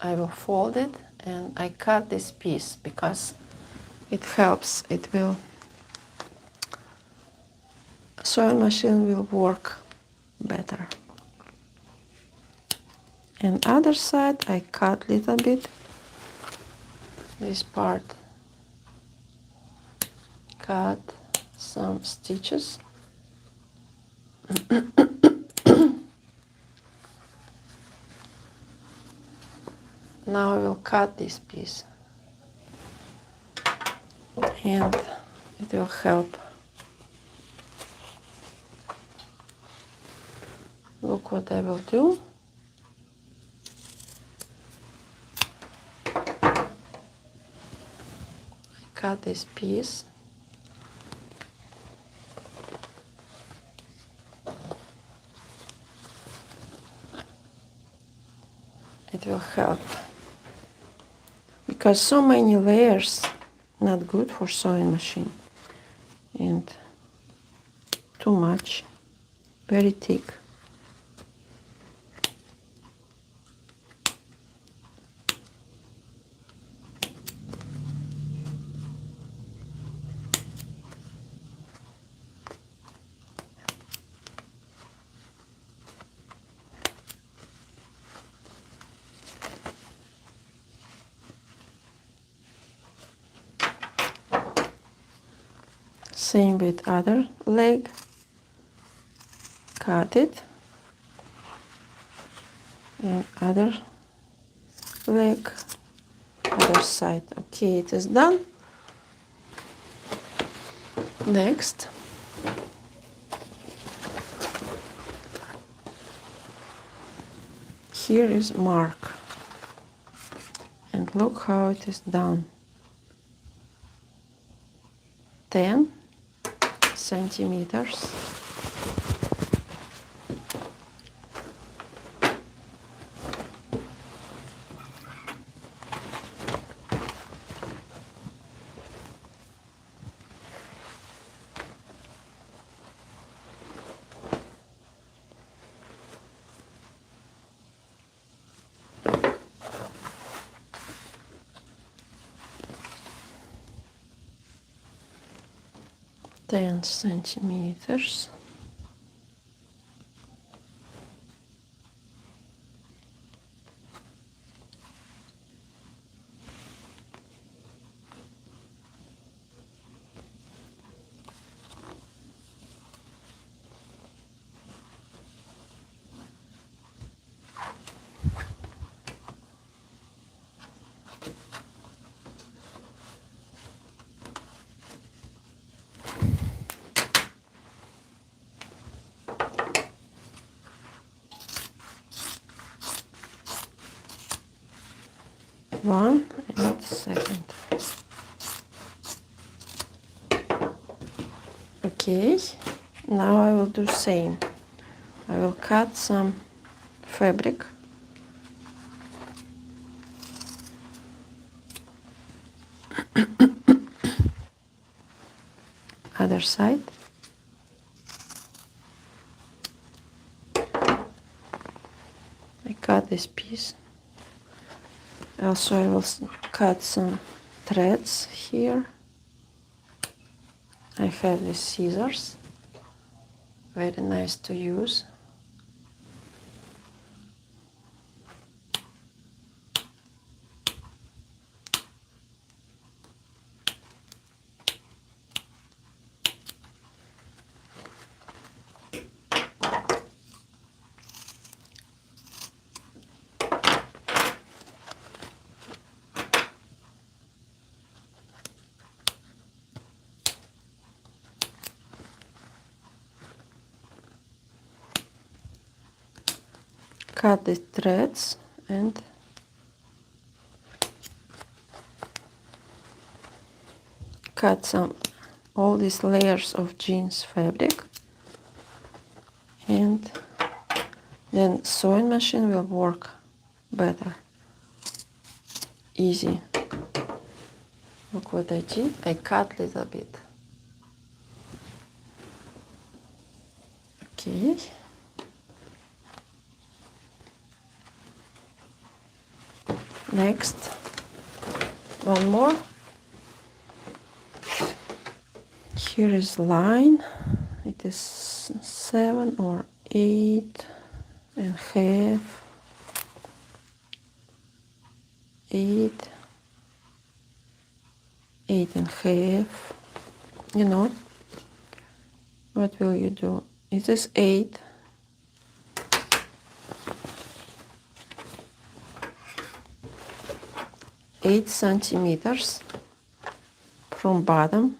I will fold it and I cut this piece because it helps, it will, sewing machine will work better. And other side I cut little bit, this part, cut some stitches. Now I will cut this piece and it will help. Look what I will do. I cut this piece. It will help. Because so many layers not good for sewing machine. And too much, very thick. Same with other leg. Cut it. And other leg, other side. Okay, it is done. Next. Here is mark. And look how it is done. 10 centimeters. 10 centimeters. One and second. Okay, now I will do same. I will cut some fabric. Other side. I cut this piece. Also I will cut some threads here. I have these scissors, very nice to use. Cut the threads and cut all these layers of jeans fabric, and then sewing machine will work better, easy. Look what I did. I cut a little bit. Okay. Next, one more. Here is line. It is 7 or 8 and half. 8 and half. You know, what will you do? It is 8. Eight centimeters from bottom.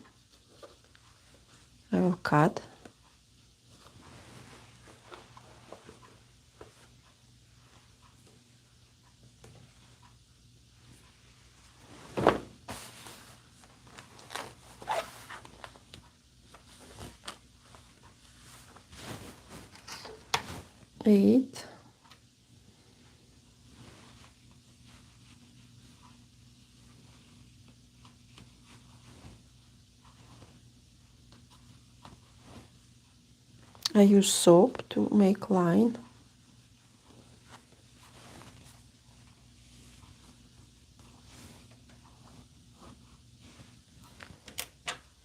I will cut. Eight. I use soap to make line.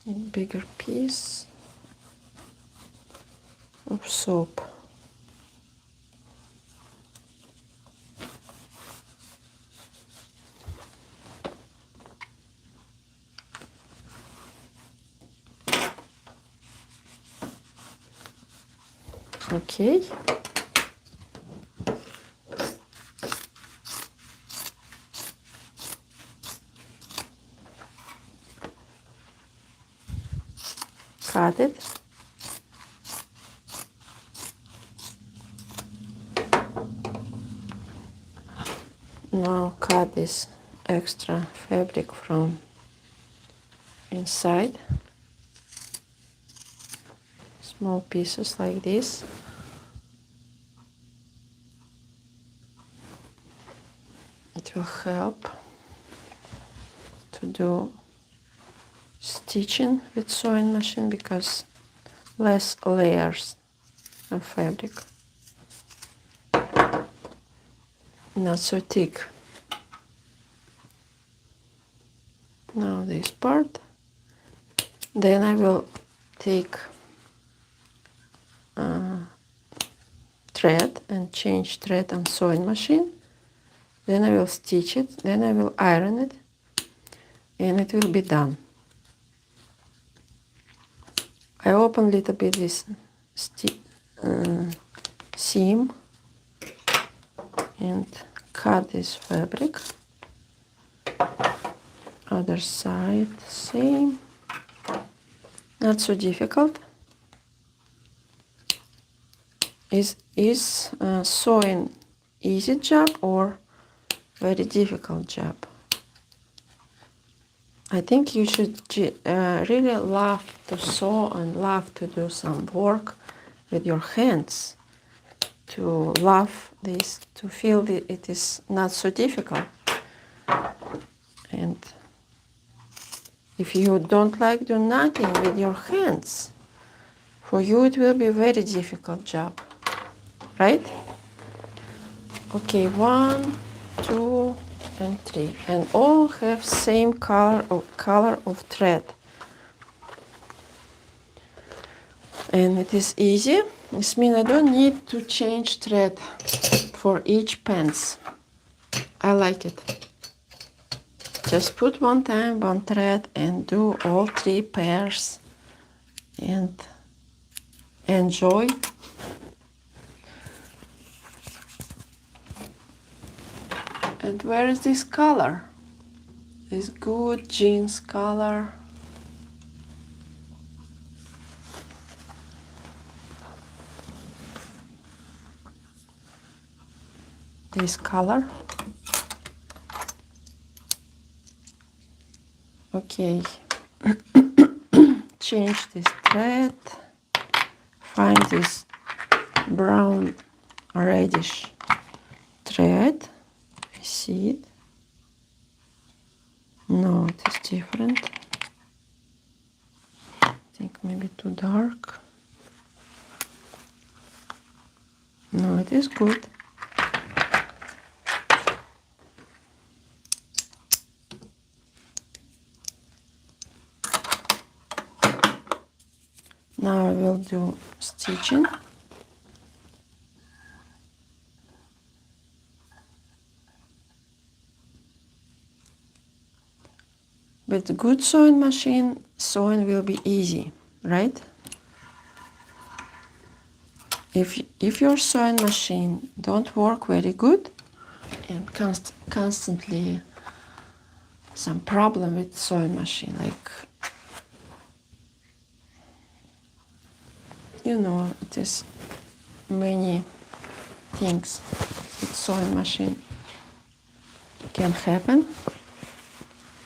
A bigger piece of soap. Okay. Cut it. Now cut this extra fabric from inside. Small pieces like this. It will help to do stitching with sewing machine because less layers of fabric. Not so thick. Now this part. Then I will take thread and change thread on sewing machine. Then I will stitch it, then I will iron it, and it will be done. I open a little bit this seam and cut this fabric. Other side, same. Not so difficult. Is sewing easy job or very difficult job? I think you should really love to sew and love to do some work with your hands, to love this, to feel that it is not so difficult. And if you don't like do nothing with your hands, for you it will be a very difficult job, right? Okay, 1, 2, and 3, and all have same color of thread, and it is easy. This means I don't need to change thread for each pants. I like it. Just put one time one thread and do all 3 pairs and enjoy. And where is this color? This good jeans color. This color. Okay. Change this thread. Find this brown reddish thread. See it? No, it is different. I think maybe too dark. No, it is good. Now I will do stitching. With a good sewing machine, sewing will be easy, right? If your sewing machine don't work very good and constantly some problem with sewing machine, like, you know, it is many things with sewing machine can happen.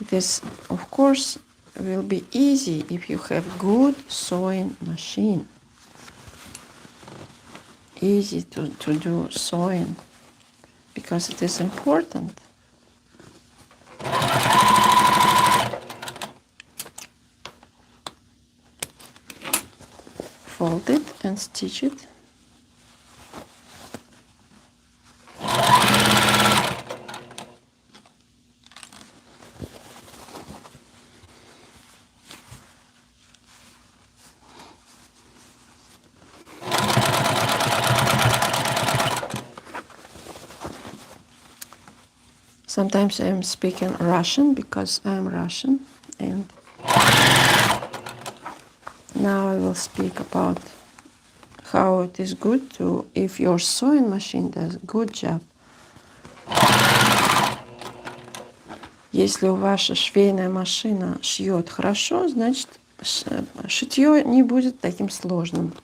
This, of course, will be easy if you have good sewing machine. Easy to do sewing because it is important. Fold it and stitch it. Sometimes I'm speaking Russian because I'm Russian, and now I will speak about how it is good to, if your sewing machine does a good job. Если ваша швейная машина шьет хорошо, значит шитье не будет таким сложным.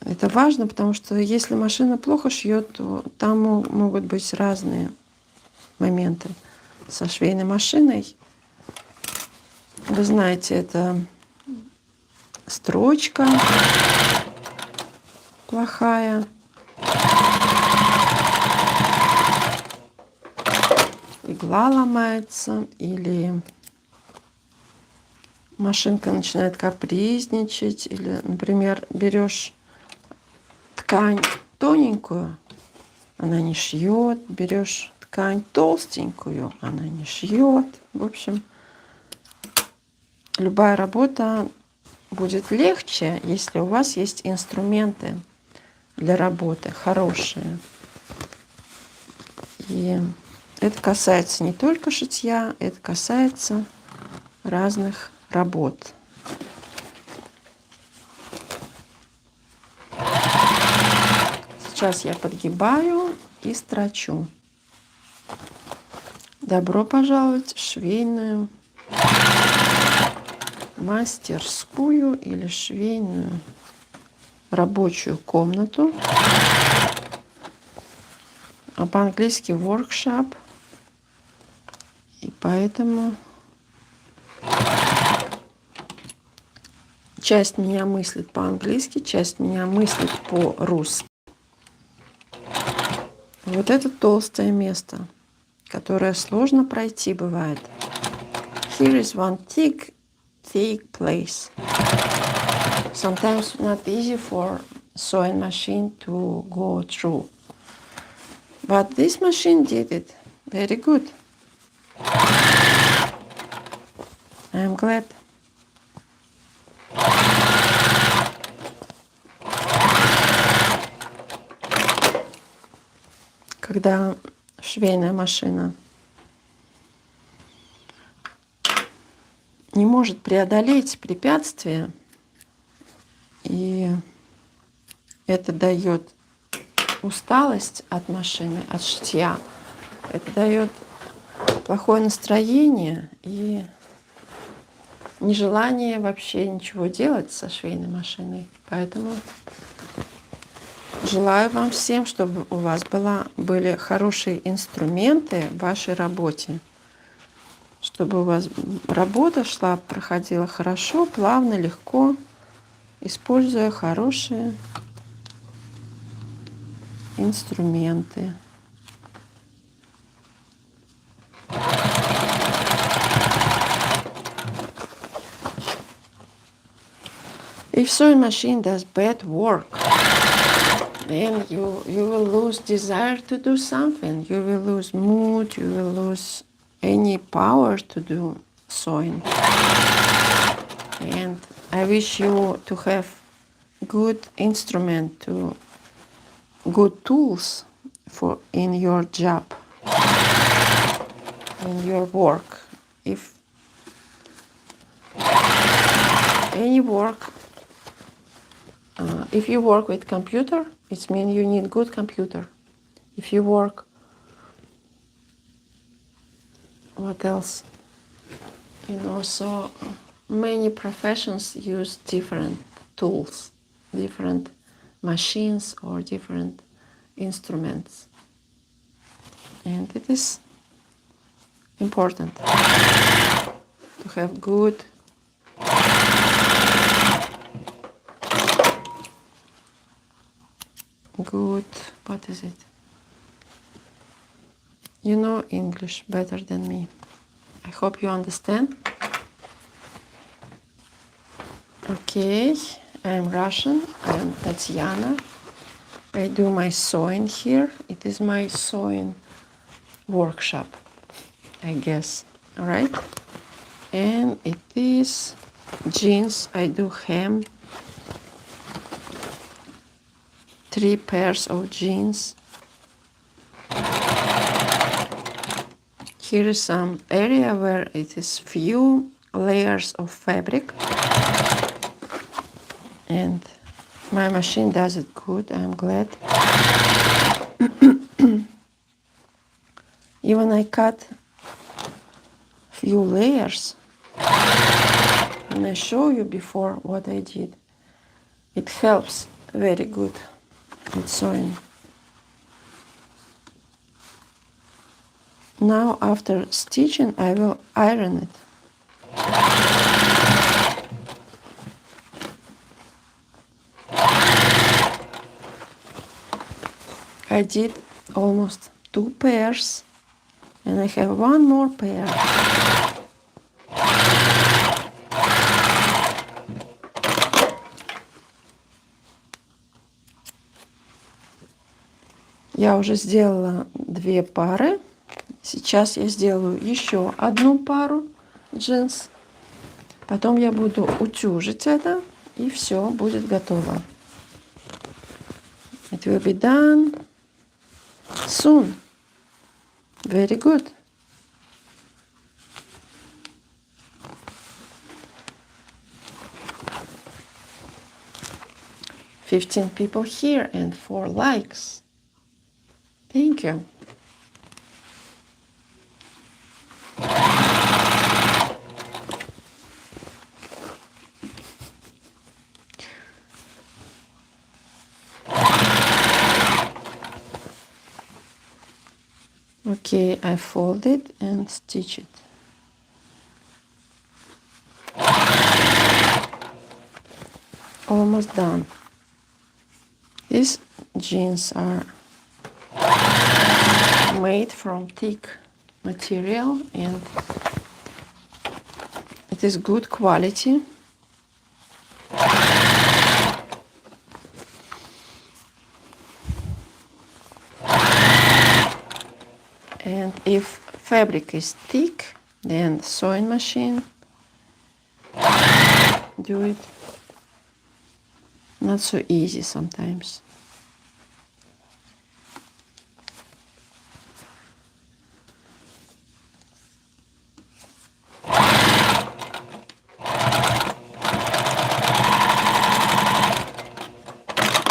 Это важно, потому что если машина плохо шьет, то там могут быть разные моменты. Со швейной машиной, вы знаете, это строчка плохая, игла ломается, или машинка начинает капризничать, или, например, берешь ткань тоненькую, она не шьет, берешь ткань толстенькую, она не шьет. В общем, любая работа будет легче, если у вас есть инструменты для работы хорошие. И это касается не только шитья, это касается разных работ. Сейчас я подгибаю и строчу. Добро пожаловать в швейную мастерскую или швейную рабочую комнату. А по-английски workshop. И поэтому часть меня мыслит по-английски, часть меня мыслит по-русски. Вот это толстое место, которое сложно пройти бывает. Here is one thick place. Sometimes not easy for sewing machine to go through. But this machine did it very good. I'm glad. Когда швейная машина не может преодолеть препятствия, и это дает усталость от машины, от шитья, это дает плохое настроение и нежелание вообще ничего делать со швейной машиной. Поэтому желаю вам всем, чтобы у вас были хорошие инструменты в вашей работе, чтобы у вас работа проходила хорошо, плавно, легко, используя хорошие инструменты. If sewing machine does bad work, then you will lose desire to do something. You will lose mood. You will lose any power to do sewing. And I wish you to have good instrument, good tools in your job, in your work. If any work, if you work with computer, it means you need good computer. If you work, what else? So many professions use different tools, different machines or different instruments. And it is important to have good what is it? You know English better than me. I hope you understand. Okay, I'm Russian. I'm Tatiana. I do my sewing here. It is my sewing workshop, I guess. All right? And it is jeans. I do hem. 3 pairs of jeans. Here is some area where it is few layers of fabric. And my machine does it good, I'm glad. Even I cut few layers. And I show you before what I did. It helps very good with sewing. Now after stitching I will iron it. I did almost 2 pairs and I have 1 more pair. Я уже сделала 2 пары. Сейчас я сделаю еще 1 пару джинс. Потом я буду утюжить это, и все будет готово. It will be done soon. Very good. "15 people here and 4 likes. Thank you. Okay, I fold it and stitch it. Almost done. These jeans are made from thick material and it is good quality. And if fabric is thick, then sewing machine do it. Not so easy sometimes.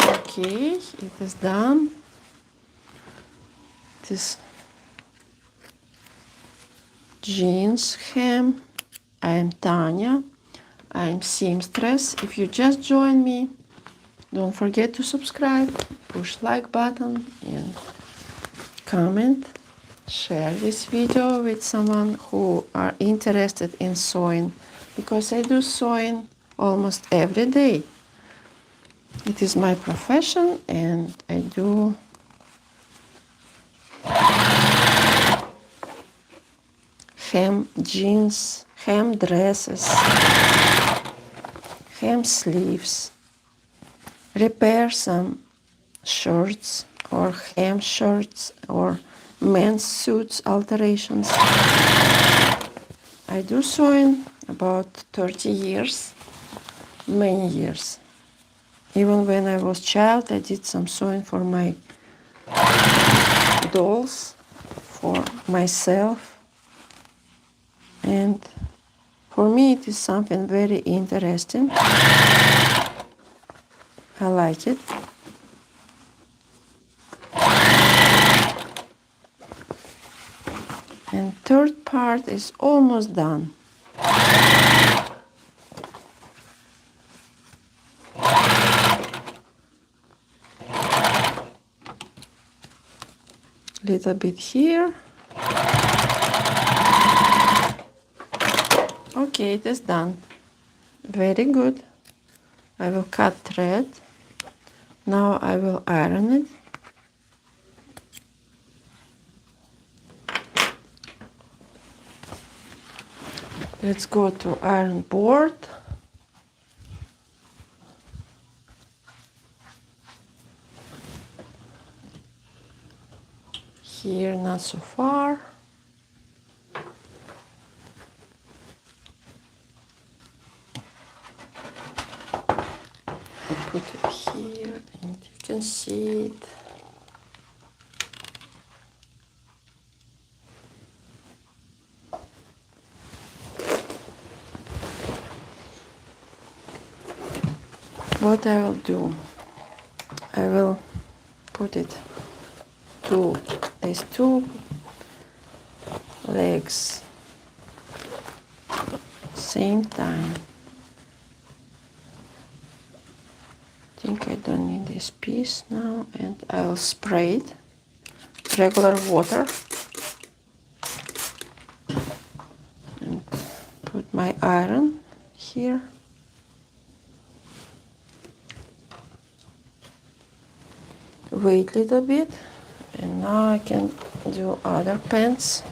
Okay, it is done. This jeans hem. I am Tanya. I am seamstress. If you just join me, don't forget to subscribe, push like button and comment. Share this video with someone who are interested in sewing, because I do sewing almost every day. It is my profession and I do hem jeans, hem dresses, hem sleeves, repair some shirts or hem shirts or men's suits alterations. I do sewing about 30 years, many years. Even when I was child, I did some sewing for my dolls, for myself. And for me, it is something very interesting. I like it. And third part is almost done. Little bit here. Okay, it is done. Very good. I will cut thread. Now I will iron it. Let's go to iron board. Here, not so far. I put it here and you can see it. What I will do, I will put it to these two legs same time. I think I don't need this piece now, and I will spray it regular water and put my iron here. Wait a little bit, and now I can do other pants.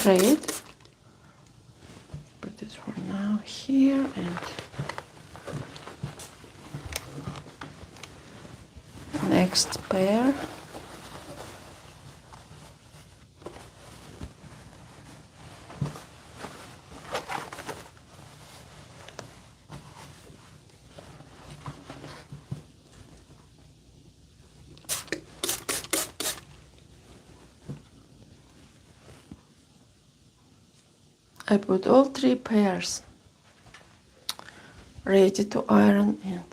thread. Put it for now here and next pair. I put all 3 pairs ready to iron and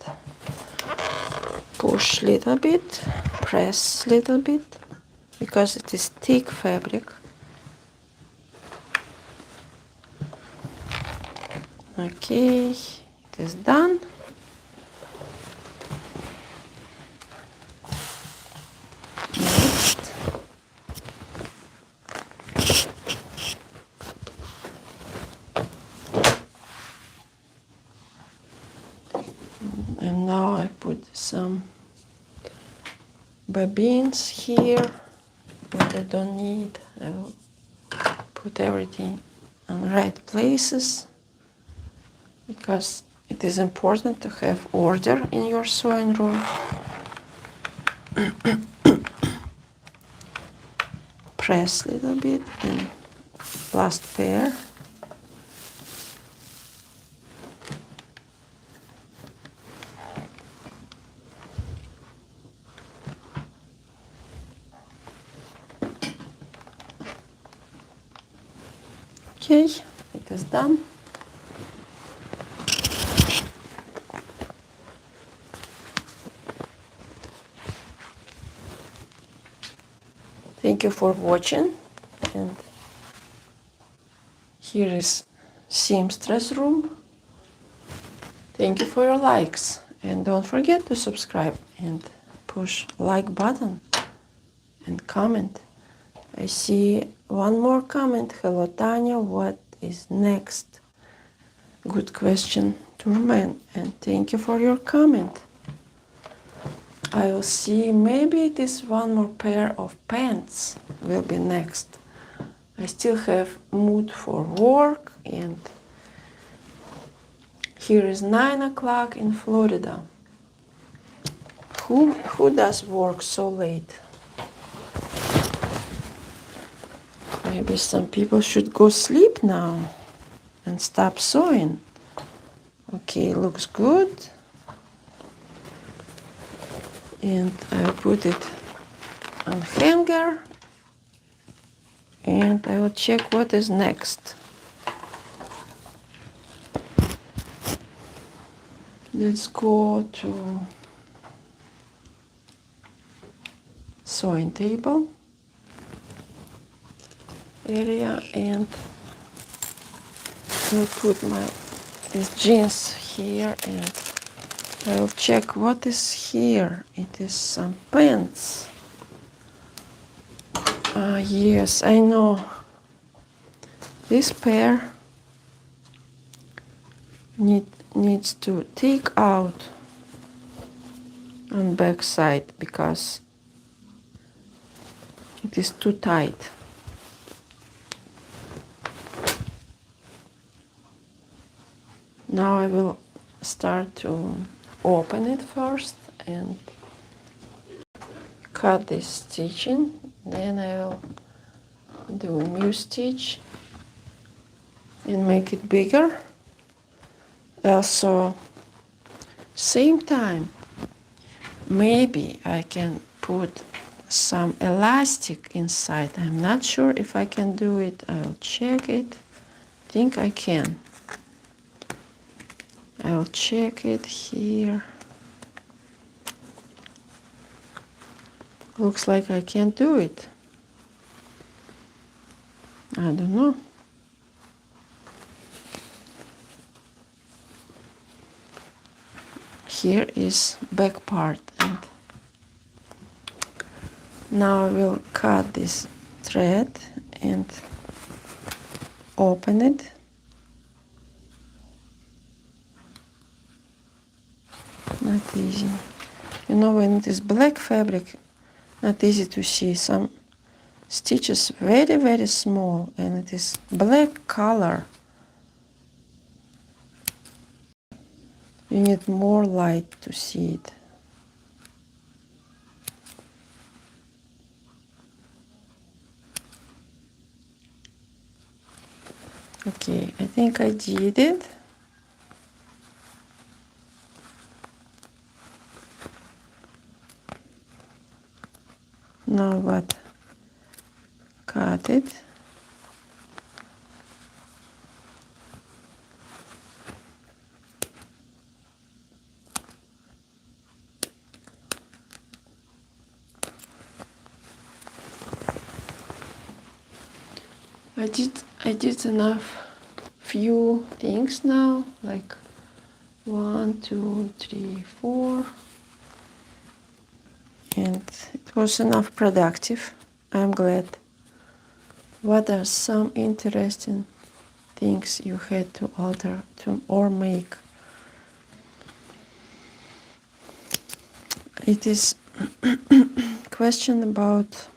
push little bit, press little bit, because it is thick fabric. Okay, it is done. Next. And now I put some bobbins here, but I don't need. I will put everything in the right places, because it is important to have order in your sewing room. Press a little bit and last pair. Okay, it is done. Thank you for watching, and here is seamstress room. Thank you for your likes, and don't forget to subscribe and push like button and comment. I see one more comment. Hello Tanya, what is next? Good question to remain, and thank you for your comment. I will see, maybe it is one more pair of pants will be next. I still have mood for work, and here is 9 o'clock in Florida. Who does work so late? Maybe some people should go sleep now and stop sewing. Okay, looks good. And I will put it on hanger, and I will check what is next. Let's go to sewing table area, and I'll put these jeans here, and I'll check what is here. It is some pants. Yes, I know. This pair needs to take out on back side because it is too tight. Now I will start to open it first and cut this stitching, then I will do a new stitch and make it bigger. Also, same time, maybe I can put some elastic inside. I'm not sure if I can do it. I'll check it. I think I can. I'll check it here. Looks like I can't do it. I don't know. Here is back part, and now I will cut this thread and open it. Not easy. You know, when it is black fabric, not easy to see. Some stitches very, very small, and it is black color. You need more light to see it. Okay, I think I did it. Now what? Cut it. I did enough few things now, like 1, 2, 3, 4, and it was enough productive. I'm glad. What are some interesting things you had to alter or make? It is question about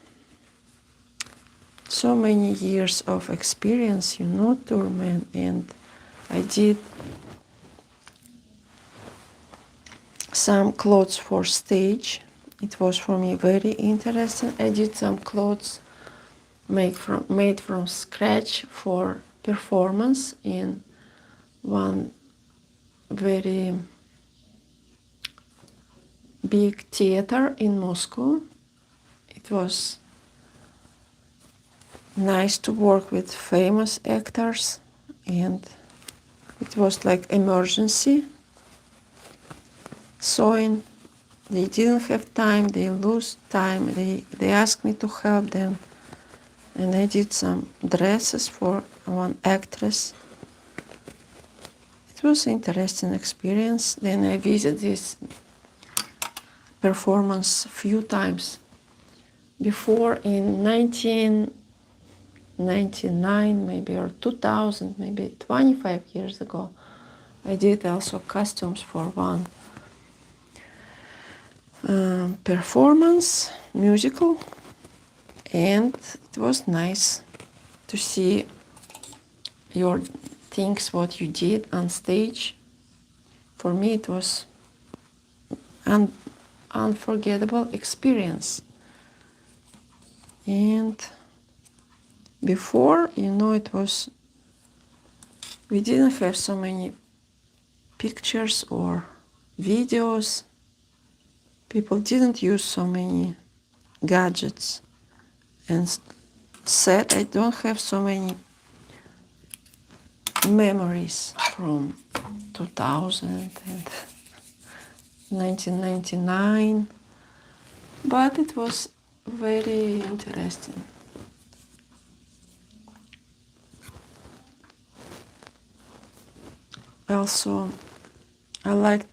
so many years of experience, you know, Turman, and I did some clothes for stage. It was for me very interesting. I did some clothes made from scratch for performance in one very big theater in Moscow. It was nice to work with famous actors, and it was like emergency sewing. They didn't have time, they lose time, they asked me to help them, and I did some dresses for one actress. It was an interesting experience. Then I visited this performance a few times. Before, in 1999 maybe, or 2000, maybe 25 years ago, I did also costumes for one performance, musical, and it was nice to see your things, what you did on stage. For me it was an unforgettable experience. And before, you know, it was, we didn't have so many pictures or videos. People didn't use so many gadgets, and said I don't have so many memories from 2000 and 1999, but it was very interesting. Also, I like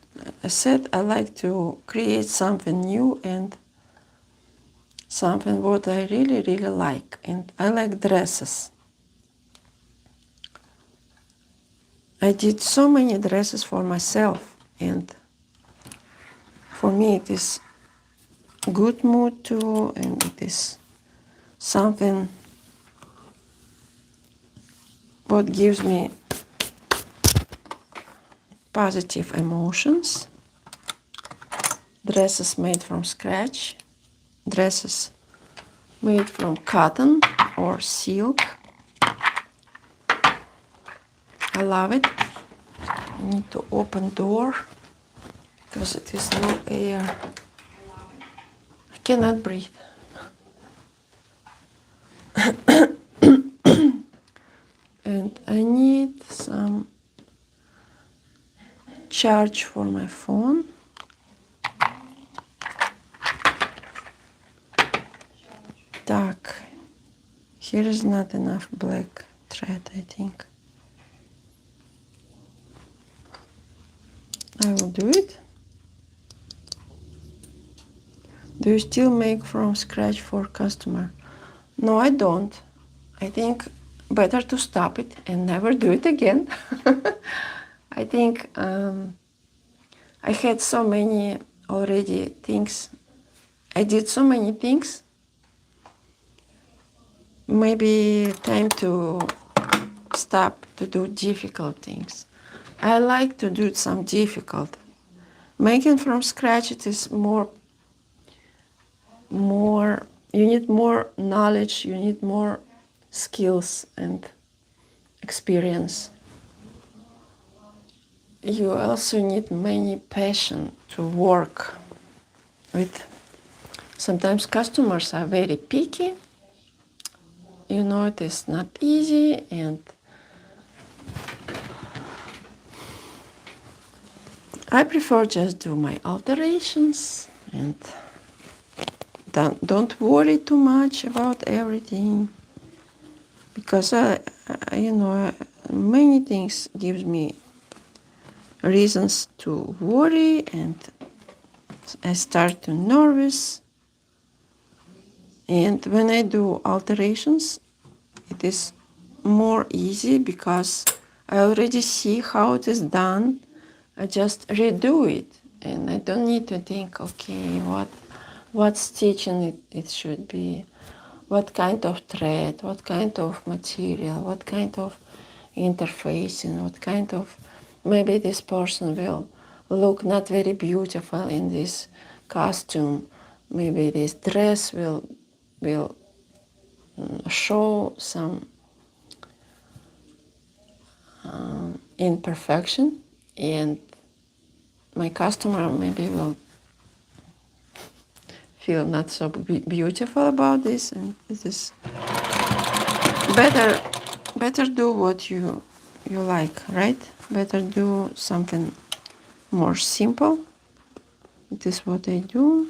to create something new and something what I really, really like. And I like dresses. I did so many dresses for myself, and for me it is good mood too, and it is something what gives me positive emotions. Dresses made from scratch, dresses made from cotton or silk. I love it. I need to open door because it is no air. I cannot breathe. And I need some charge for my phone. Так, here is not enough black thread, I think. I will do it. Do you still make from scratch for customer? No, I don't. I think better to stop it and never do it again. I think I had so many already things. I did so many things maybe time to stop to do difficult things. I like to do some difficult. Making from scratch, it is more, you need more knowledge, you need more skills and experience. You also need many passion to work with. Sometimes customers are very picky. You know, it is not easy, and I prefer just do my alterations and don't worry too much about everything, because you know, many things gives me reasons to worry, and I start to nervous. And when I do alterations, it is more easy because I already see how it is done. I just redo it, and I don't need to think, okay, what stitching it should be, what kind of thread, what kind of material, what kind of interfacing, what kind of, maybe this person will look not very beautiful in this costume, maybe this dress will show some imperfection, and my customer maybe will feel not so beautiful about this, and it is better do what you like, right? Better do something more simple. It is what I do.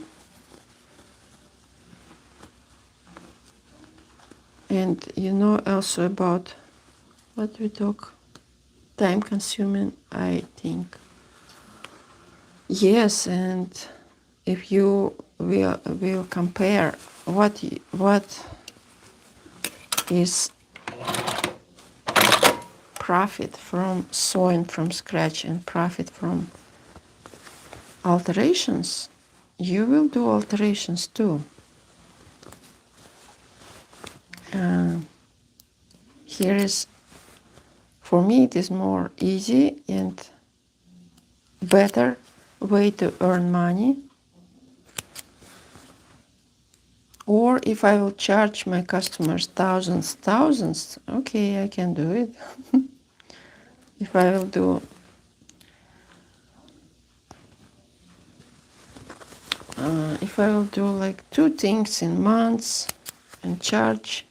And you know also about what we talk, time consuming, I think. Yes, and if you will compare what is profit from sewing from scratch and profit from alterations, you will do alterations too. Here is, for me, it is more easy and better way to earn money. Or if I will charge my customers thousands, okay, I can do it. If I will do like 2 things in months and charge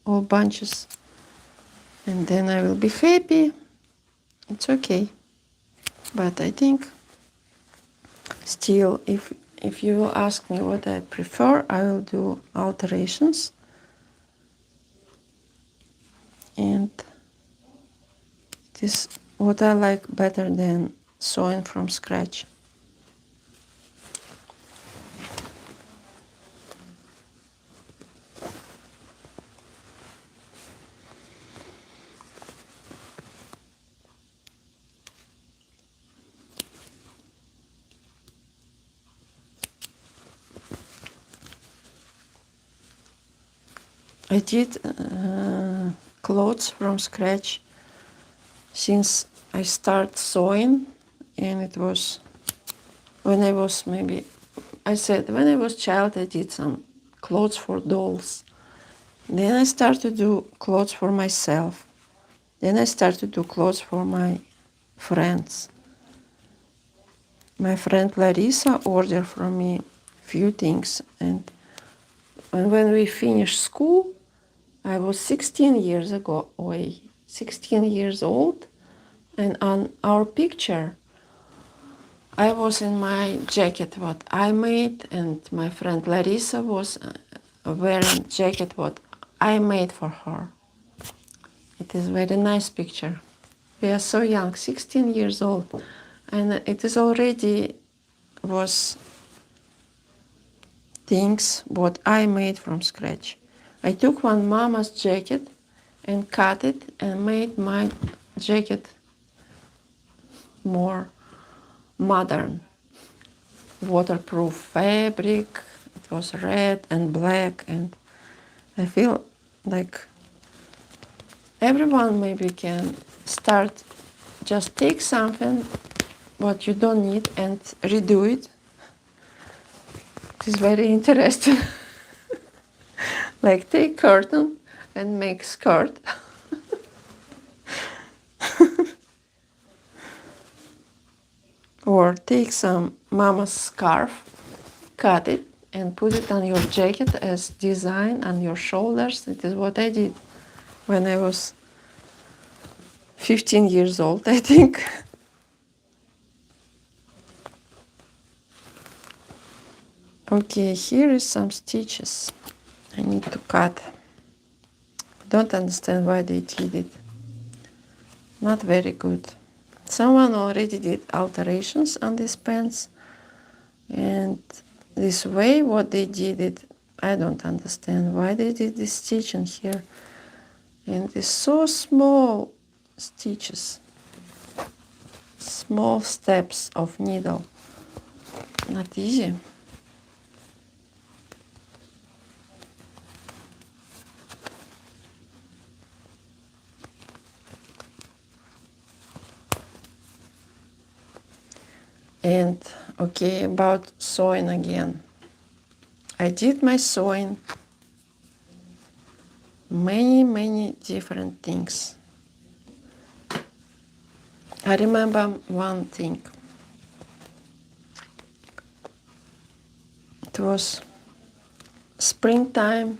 all bunches, and then I will be happy, it's okay. But I think still, if you will ask me what I prefer, I will do alterations. And it is what I like better than sewing from scratch. I did clothes from scratch since I started sewing, and it was when I was when I was child, I did some clothes for dolls. Then I started to do clothes for myself. Then I started to do clothes for my friends. My friend Larissa ordered from me few things, and when we finished school, I was 16 years old, and on our picture, I was in my jacket what I made, and my friend Larissa was wearing jacket what I made for her. It is very nice picture. We are so young, 16 years old, and it is already was things what I made from scratch. I took one mama's jacket and cut it and made my jacket more modern. Waterproof fabric, it was red and black, and I feel like everyone maybe can start, just take something what you don't need and redo it. It's very interesting. Like take curtain and make skirt. Or take some mama's scarf, cut it and put it on your jacket as design on your shoulders. It is what I did when I was 15 years old, I think. Okay, here is some stitches I need to cut. Don't understand why they did it. Not very good. Someone already did alterations on these pants, and this way what they did it, I don't understand why they did this stitching here. And it's so small stitches, small steps of needle. Not easy. And okay, about sewing again. I did my sewing, many different things. I remember one thing. It was springtime.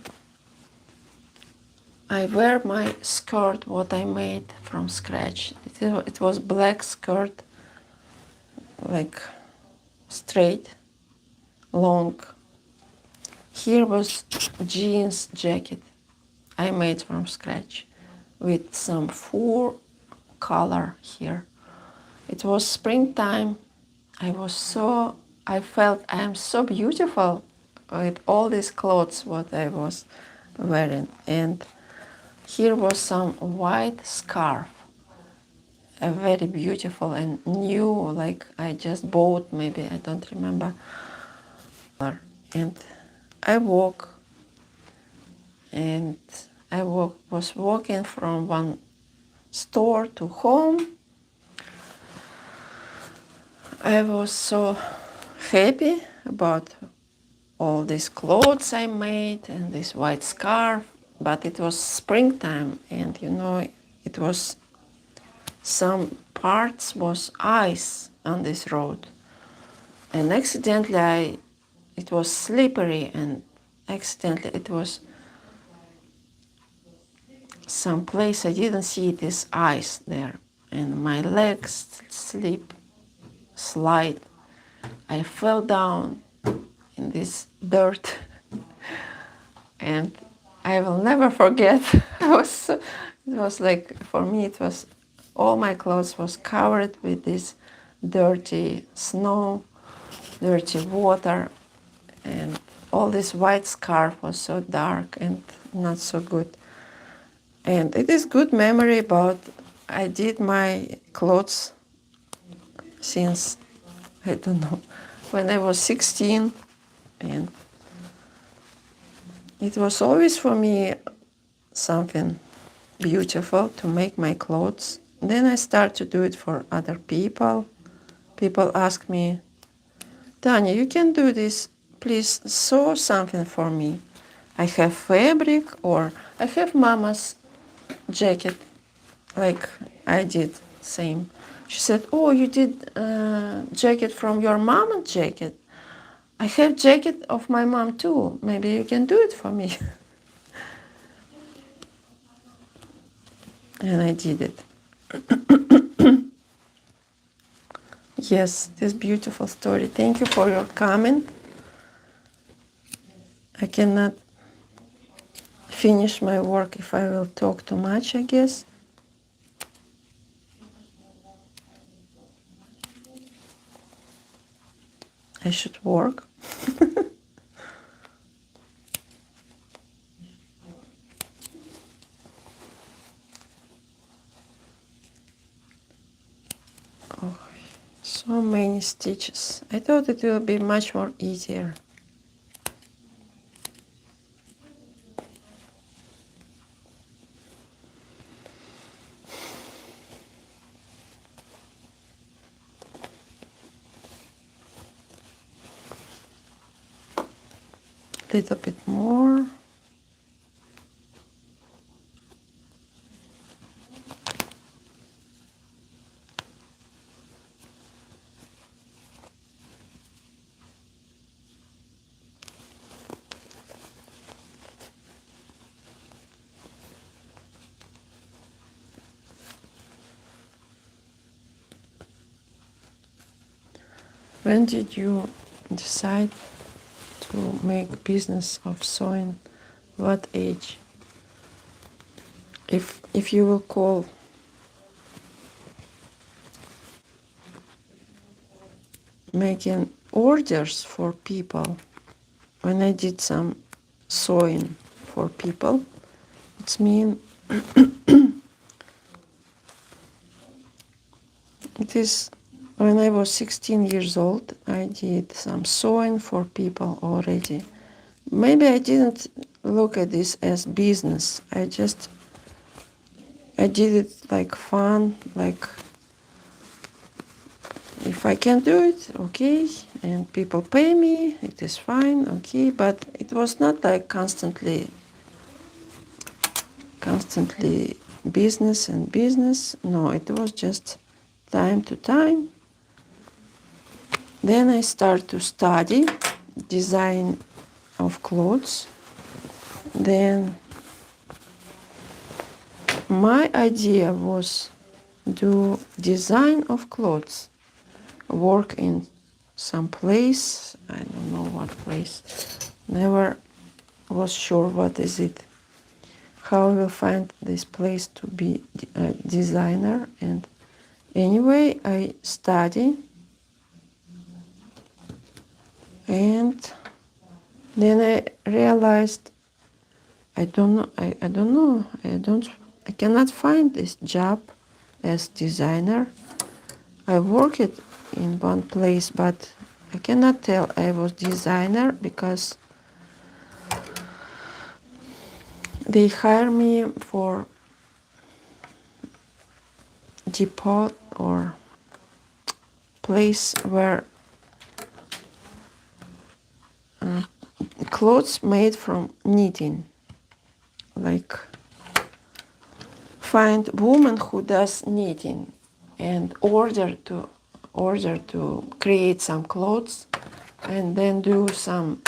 I wear my skirt, what I made from scratch. It was black skirt, like straight, long. Here was jeans jacket I made from scratch with some fur color here. It was springtime. I felt I am so beautiful with all these clothes what I was wearing. And here was some white scarf, a very beautiful and new, like I just bought, maybe, I don't remember. And I was walking from one store to home. I was so happy about all these clothes I made and this white scarf, but it was springtime, and you know, it was some parts was ice on this road, and accidentally it was slippery, and accidentally it was some place I didn't see this ice there, and my legs slide. I fell down in this dirt, and I will never forget. It was like, for me, it was all my clothes was covered with this dirty snow, dirty water, and all this white scarf was so dark and not so good. And it is good memory about I did my clothes since, I don't know, when I was 16, and it was always for me something beautiful to make my clothes. Then I start to do it for other people. People ask me, Tanya, you can do this, please sew something for me. I have fabric, or I have mama's jacket, like I did, same. She said, oh, you did jacket from your mama's jacket. I have jacket of my mom too. Maybe you can do it for me. And I did it. Yes, this beautiful story. Thank you for your comment. I cannot finish my work if I will talk too much, I guess. I should work. Oh, so many stitches. I thought it will be much more easier. little bit more. When did you decide to make business of sewing? What age? If you will call making orders for people, when I did some sewing for people, it's mean it is when I was 16 years old, I did some sewing for people already. Maybe I didn't look at this as business. I did it like fun, like if I can do it, okay, and people pay me, it is fine, okay, but it was not like constantly business and business. No, it was just time to time. Then I start to study design of clothes. Then my idea was do design of clothes, work in some place, I don't know what place, never was sure what is it, how I will find this place to be a designer. And anyway, I study. And then I realized I cannot find this job as designer. I worked in one place, but I cannot tell I was designer because they hire me for depot or place where clothes made from knitting, like find woman who does knitting and order to create some clothes and then do some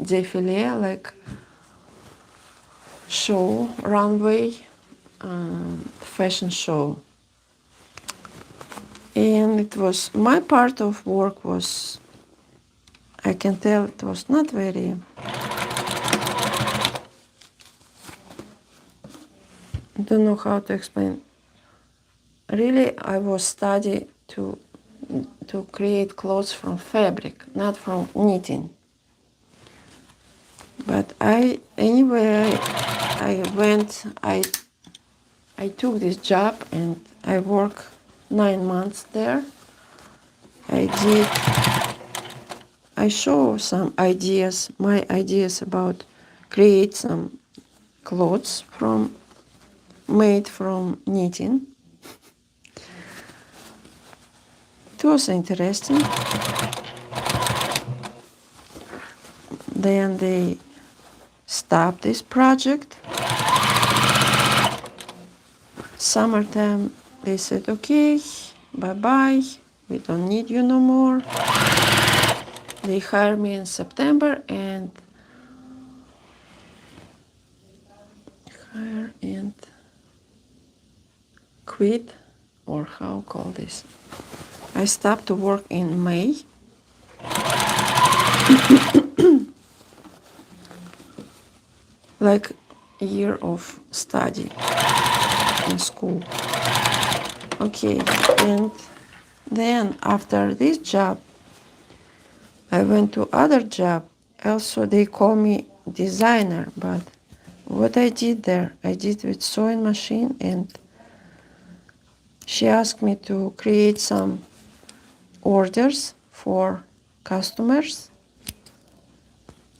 défilé, like show, runway, fashion show. And it was my part of work was, I can tell it was not very, I don't know how to explain. Really, I was studying to create clothes from fabric, not from knitting. But I took this job and I worked 9 months there. I show some ideas, my ideas about create some clothes made from knitting. It was interesting. Then they stopped this project. Summertime, they said, okay, bye-bye, we don't need you no more. They hired me in September and quit, or how call this? I stopped to work in May. Like a year of study in school. Okay, and then after this job, I went to other job. Also, they call me designer, but what I did there, I did with sewing machine, and she asked me to create some orders for customers.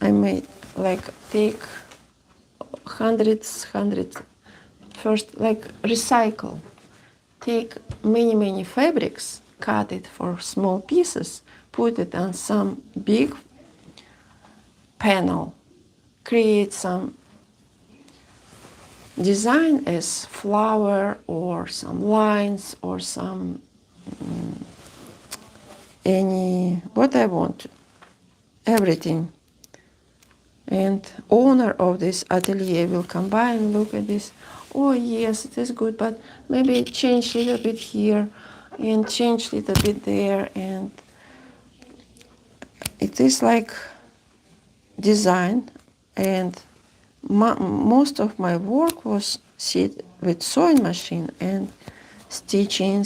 I made like take hundreds, first like recycle, take many fabrics, cut it for small pieces, put it on some big panel create some design as flower or some lines or some any what I want, everything. And owner of this atelier will come by and look at this. Oh yes, it is good, but maybe change a little bit here and change a little bit there. And it is like design. And most of my work was sit with sewing machine and stitching.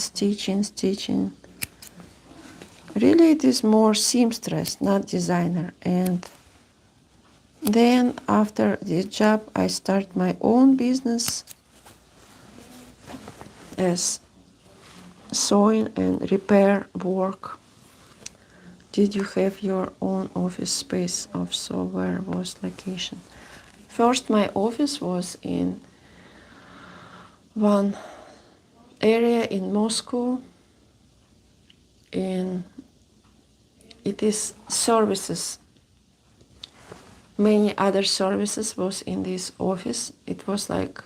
Really, it is more seamstress, not designer. And then after this job, I start my own business as sewing and repair work. Did you have your own office space? If so, where was location? First, my office was in one area in Moscow, and it is services. Many other services was in this office. It was like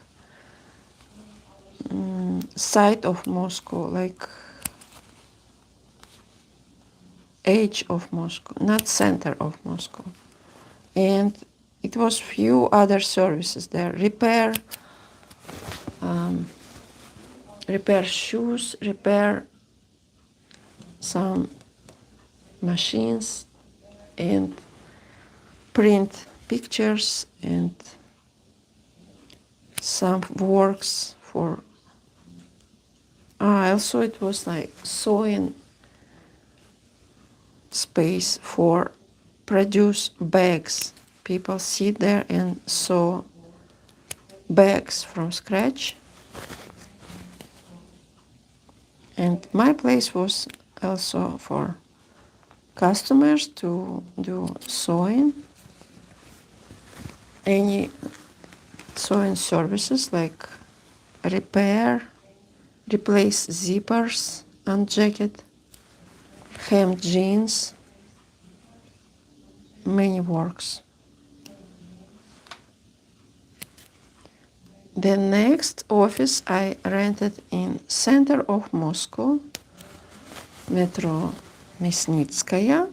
side of Moscow, like edge of Moscow, not center of Moscow. And it was few other services there. Repair shoes, repair some machines, and print pictures and some works for also it was like sewing space for produce bags. People sit there and sew bags from scratch. And my place was also for customers to do sewing, any sewing services like repair, replace zippers on jacket, hem jeans, many works. The next office I rented in center of Moscow, metro Мясницкая,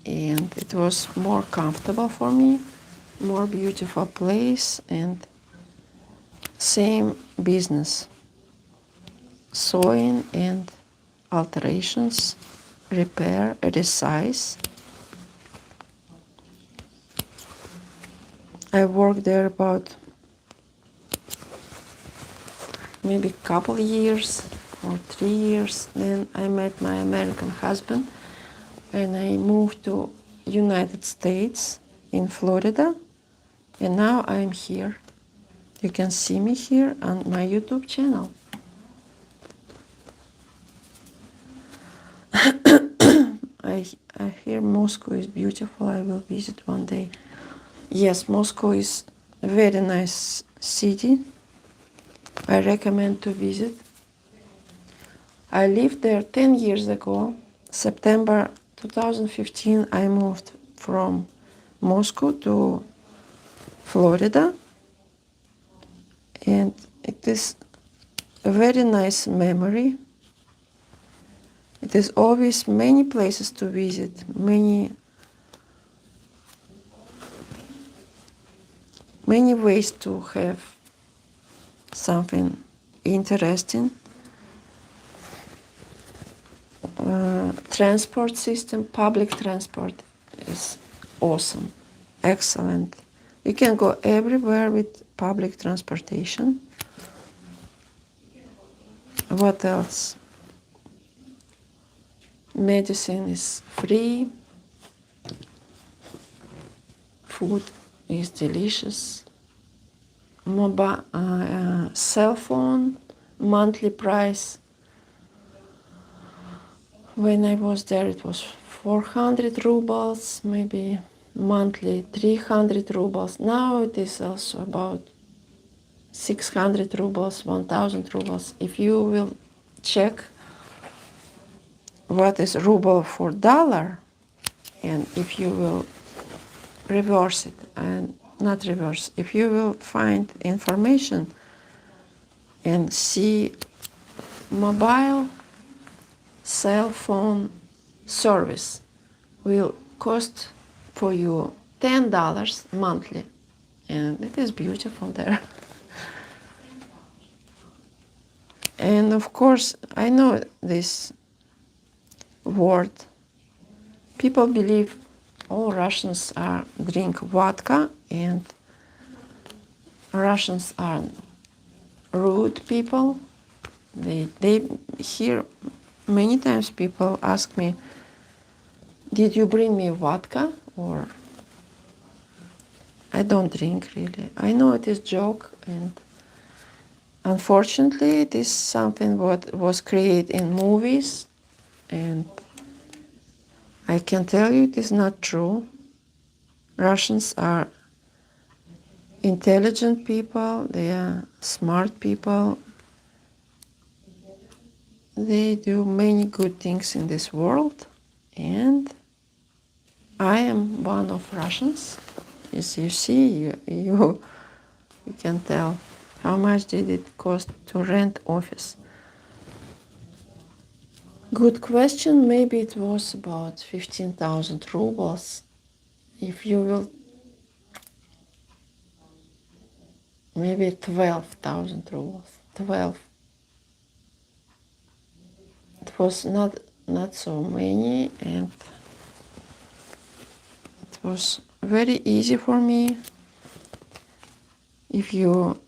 and it was more comfortable for me, more beautiful place, and same business, sewing and alterations, repair, resize. I worked there about maybe a couple years or 3 years. Then I met my American husband and I moved to United States in Florida, and now I'm here. You can see me here on my YouTube channel. I hear Moscow is beautiful. I will visit one day. Yes, Moscow is a very nice city. I recommend to visit. I lived there 10 years ago. September 2015, I moved from Moscow to Florida. And it is a very nice memory. It is always many places to visit, many ways to have something interesting. Transport system, public transport is awesome, excellent. You can go everywhere with public transportation. What else? Medicine is free. Food is delicious. Cell phone, monthly price. When I was there, it was 400 rubles, maybe monthly 300 rubles. Now it is also about 600 rubles, 1000 rubles. If you will check what is ruble for dollar, and if you will reverse it and not reverse. If you will find information and see mobile cell phone service will cost for you $10 monthly, and it is beautiful there. And of course, I know this word. People believe all Russians drink vodka, and Russians are rude people. They hear many times people ask me, "Did you bring me vodka?" Or I don't drink really. I know it is joke, and unfortunately, it is something what was created in movies, and I can tell you it is not true. Russians are intelligent people, they are smart people. They do many good things in this world, and I am one of Russians. As you see, you can tell. How much did it cost to rent office? Good question. Maybe it was about 15,000 rubles. If you will, maybe 12,000 rubles. 12. It was not so many, and it was very easy for me. If you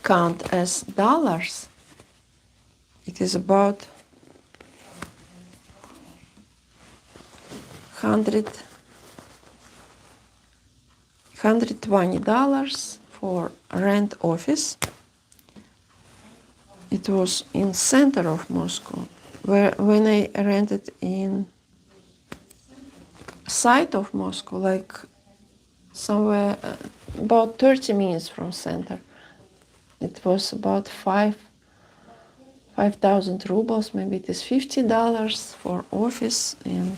count as dollars, it is about $120 for rent office. It was in center of Moscow. When I rented in side of Moscow, like somewhere about 30 minutes from center, it was about 5,000 rubles. Maybe it is $50 for office, and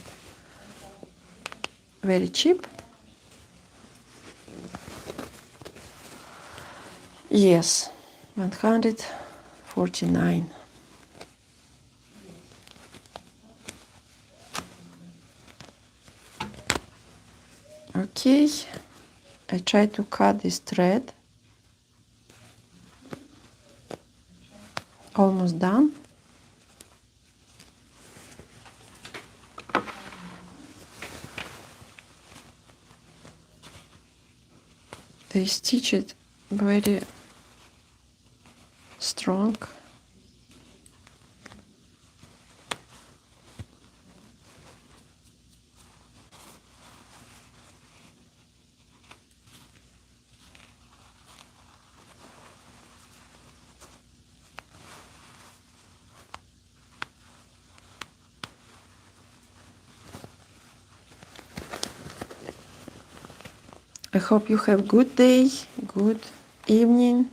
very cheap. Yes, 149. Okay, I try to cut this thread. Almost done. They stitch it very strong. I hope you have good day, good evening.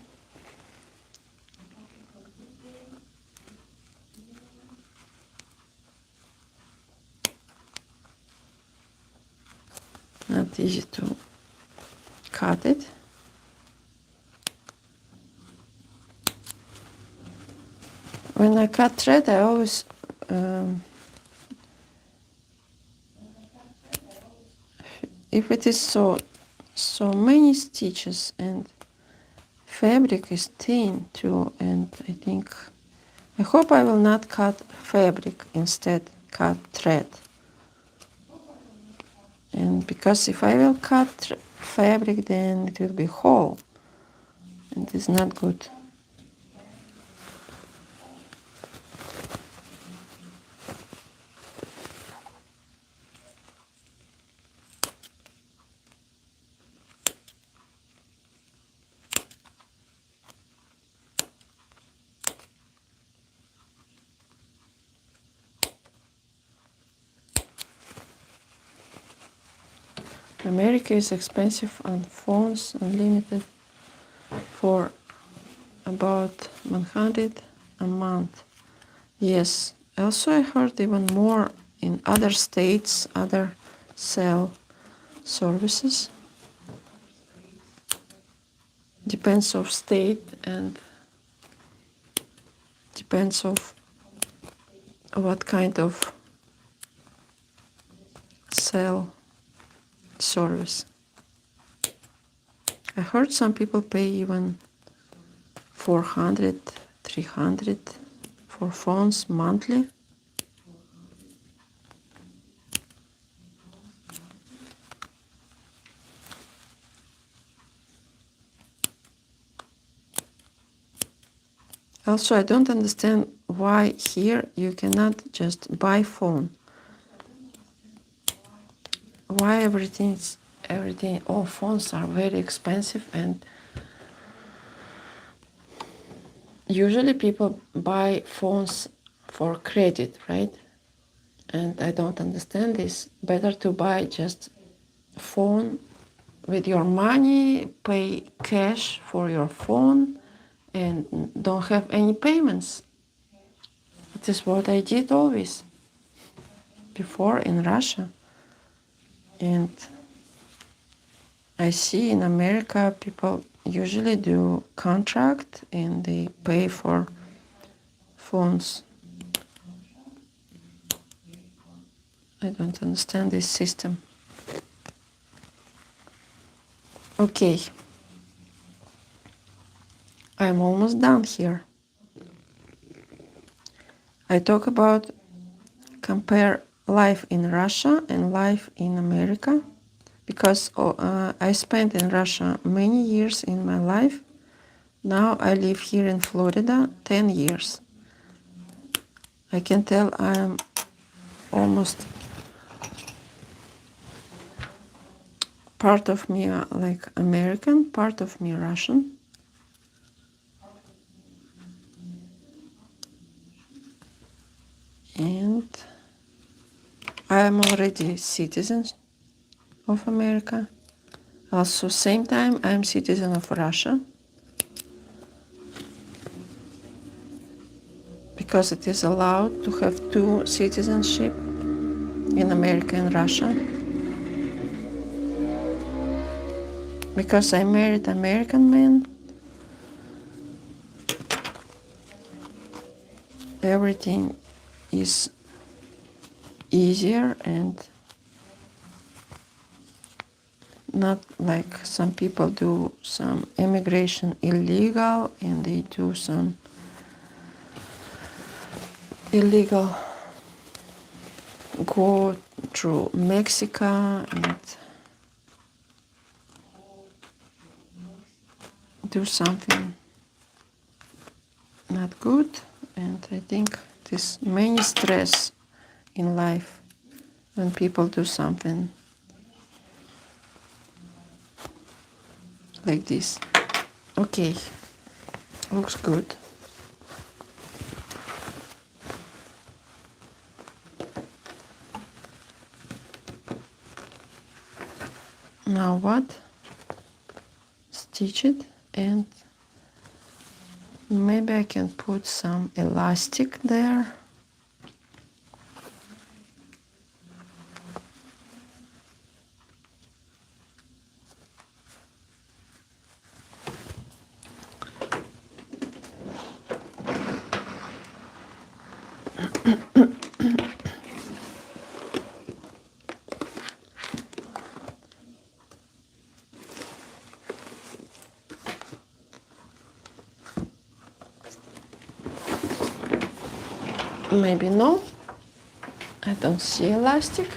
Not easy to cut it. When I cut thread, I always if it is so many stitches and fabric is thin too, and I hope I will not cut fabric, instead cut thread. And because if I will cut fabric, then it will be whole, and it's not good. America is expensive on phones, unlimited, for about 100 a month. Yes, also I heard even more in other states, other cell services. depends of state and depends of what kind of sell service. I heard some people pay even 400, 300 for phones monthly. Also, I don't understand why here you cannot just buy phone. Why everything, all phones are very expensive, and usually people buy phones for credit, right? And I don't understand this. Better to buy just phone with your money, pay cash for your phone, and don't have any payments. It is what I did always before in Russia. And I see in America people usually do contract and they pay for phones. I don't understand this system. Okay. I'm almost done here. I talk about compare life in Russia and life in America, because I spent in Russia many years in my life. Now I live here in Florida 10 years. I can tell I'm almost part of me like American, part of me Russian. And I am already citizen of America. Also, same time, I am citizen of Russia, because it is allowed to have two citizenship in America and Russia. Because I married American man, everything is easier and not like some people do some immigration illegal and they do some illegal go through Mexico and do something not good. And I think there's many stress in life when people do something like this. Okay, looks good. Now what? Stitch it, and maybe I can put some elastic there. Maybe no, I don't see elastic.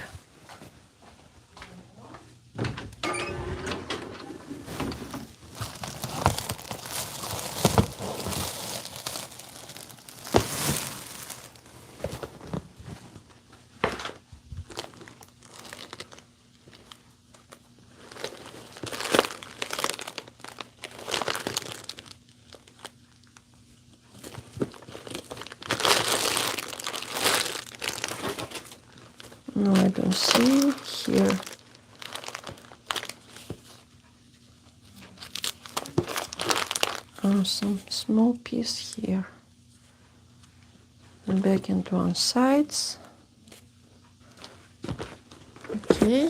No, I don't see here. Some small piece here. And back into one sides. Okay.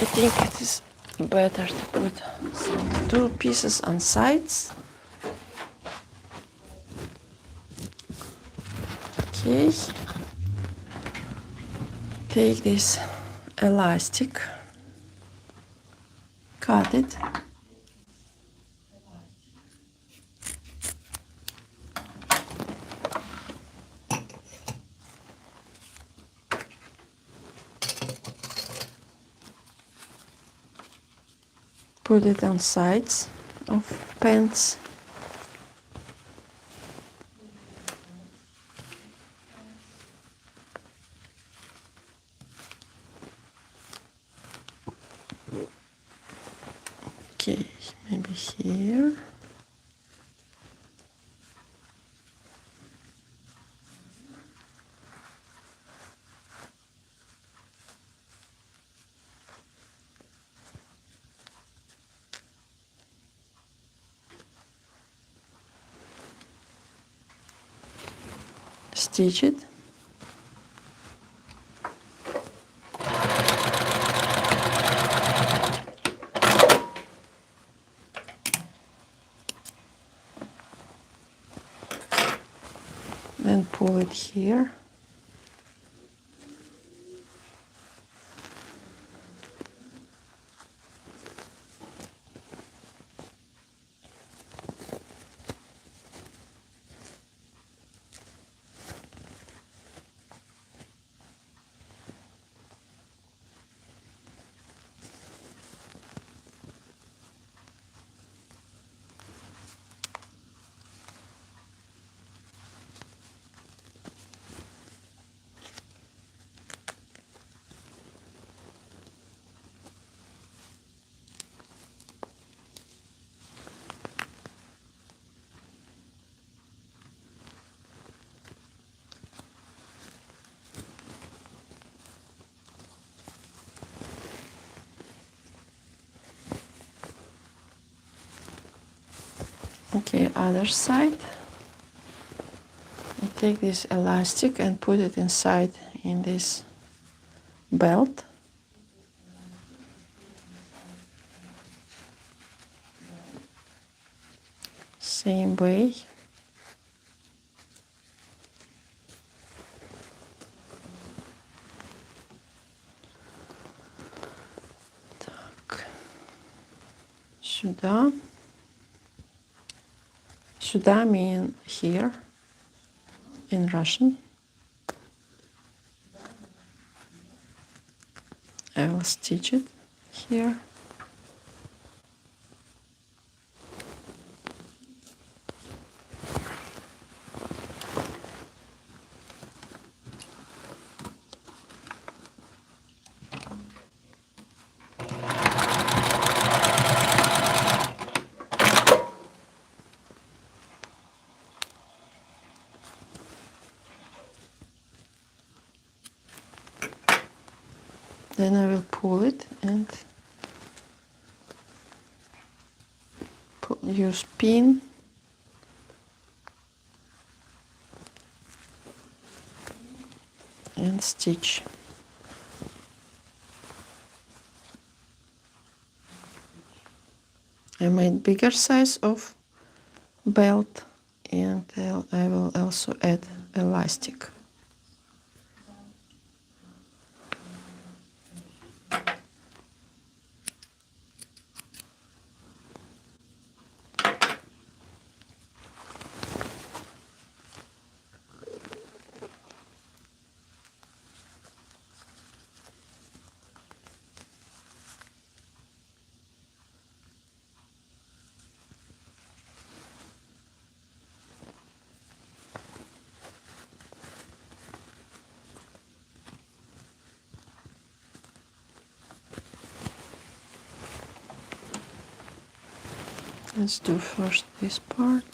I think it is better to put some 2 pieces on sides. Okay. Take this elastic, cut it. Put it on sides of pants. Okay, maybe here. Stitch it. Then pull it here. Okay, other side. I take this elastic and put it inside in this belt. Same way. Так. Сюда. Сюда mean here in Russian. I will stitch it here. Then I will pull it and use pin and stitch. I made bigger size of belt and I will also add elastic. Let's do first this part.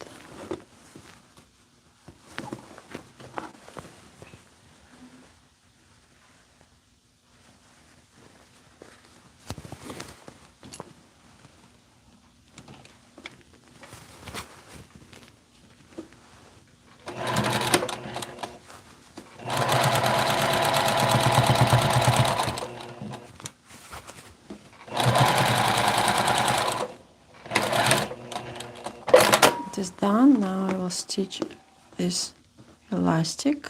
It is done. Now I will stitch this elastic.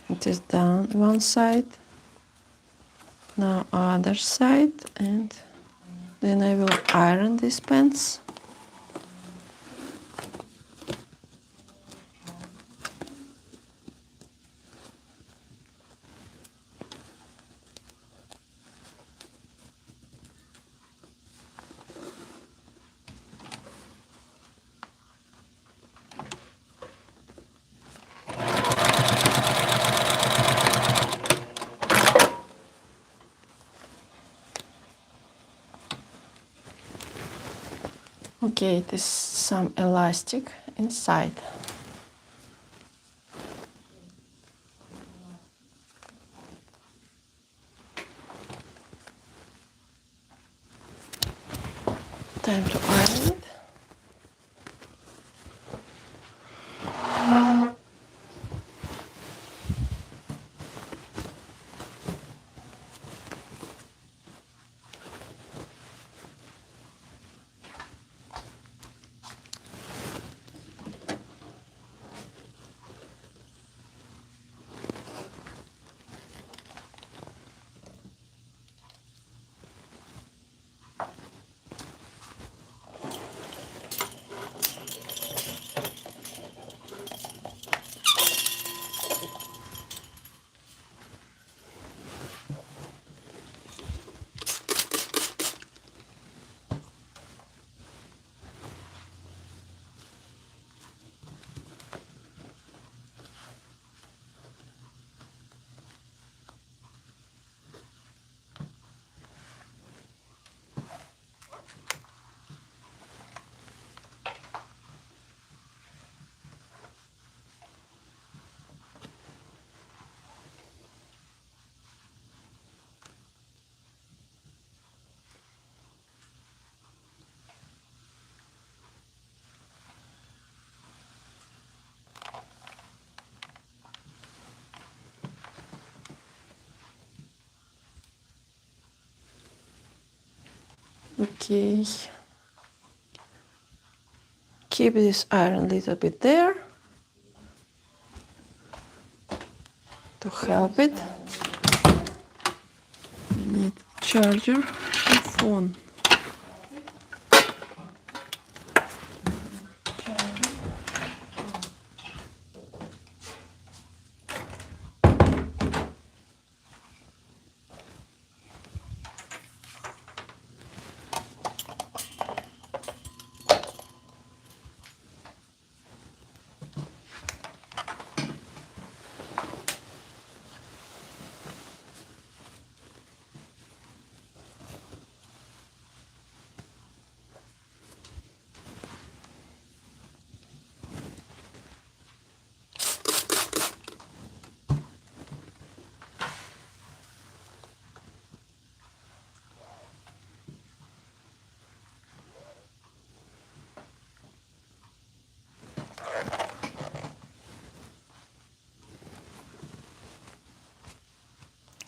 It is done one side. Now other side, and then I will iron these pants. Okay, it is some elastic inside. Time to iron it. Okay. Keep this iron a little bit there to help it. Need charger and phone.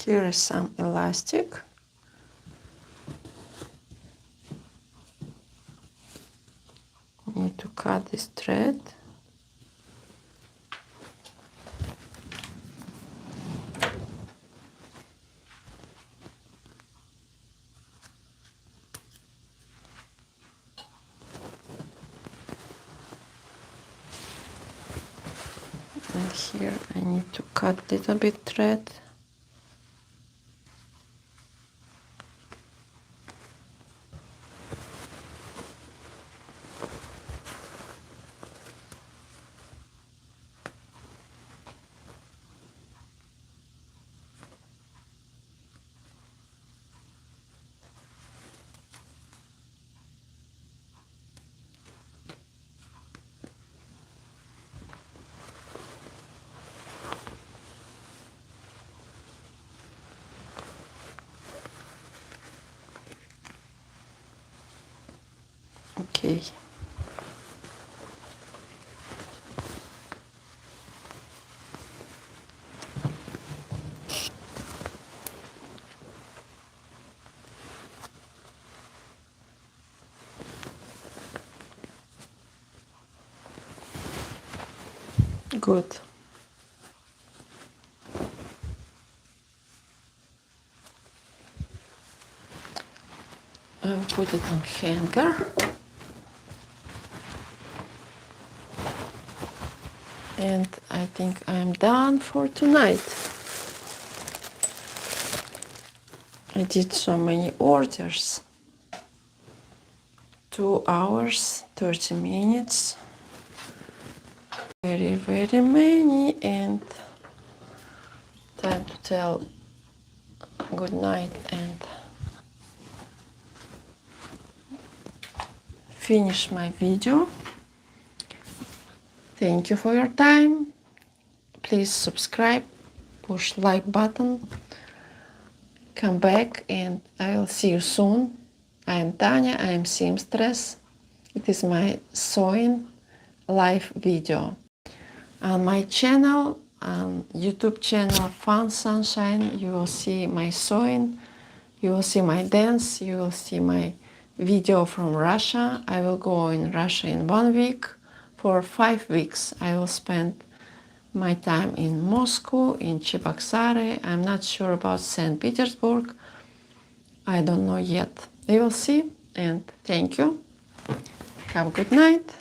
Here is some elastic. Need to cut this thread. And here I need to cut a little bit thread. Okay. good. I'll put it on hanger. And I think I'm done for tonight. I did so many orders. 2 hours, 30 minutes. Very, very many, and time to tell good night and finish my video. Thank you for your time. Please subscribe, push like button, come back, and I will see you soon. I am Tanya, I am seamstress. It is my sewing live video. On my channel, YouTube channel Fun Sunshine, you will see my sewing, you will see my dance, you will see my video from Russia. I will go in Russia in 1 week. For 5 weeks I will spend my time in Moscow, in Cheboksary. I'm not sure about St. Petersburg. I don't know yet. We will see, and thank you. Have a good night.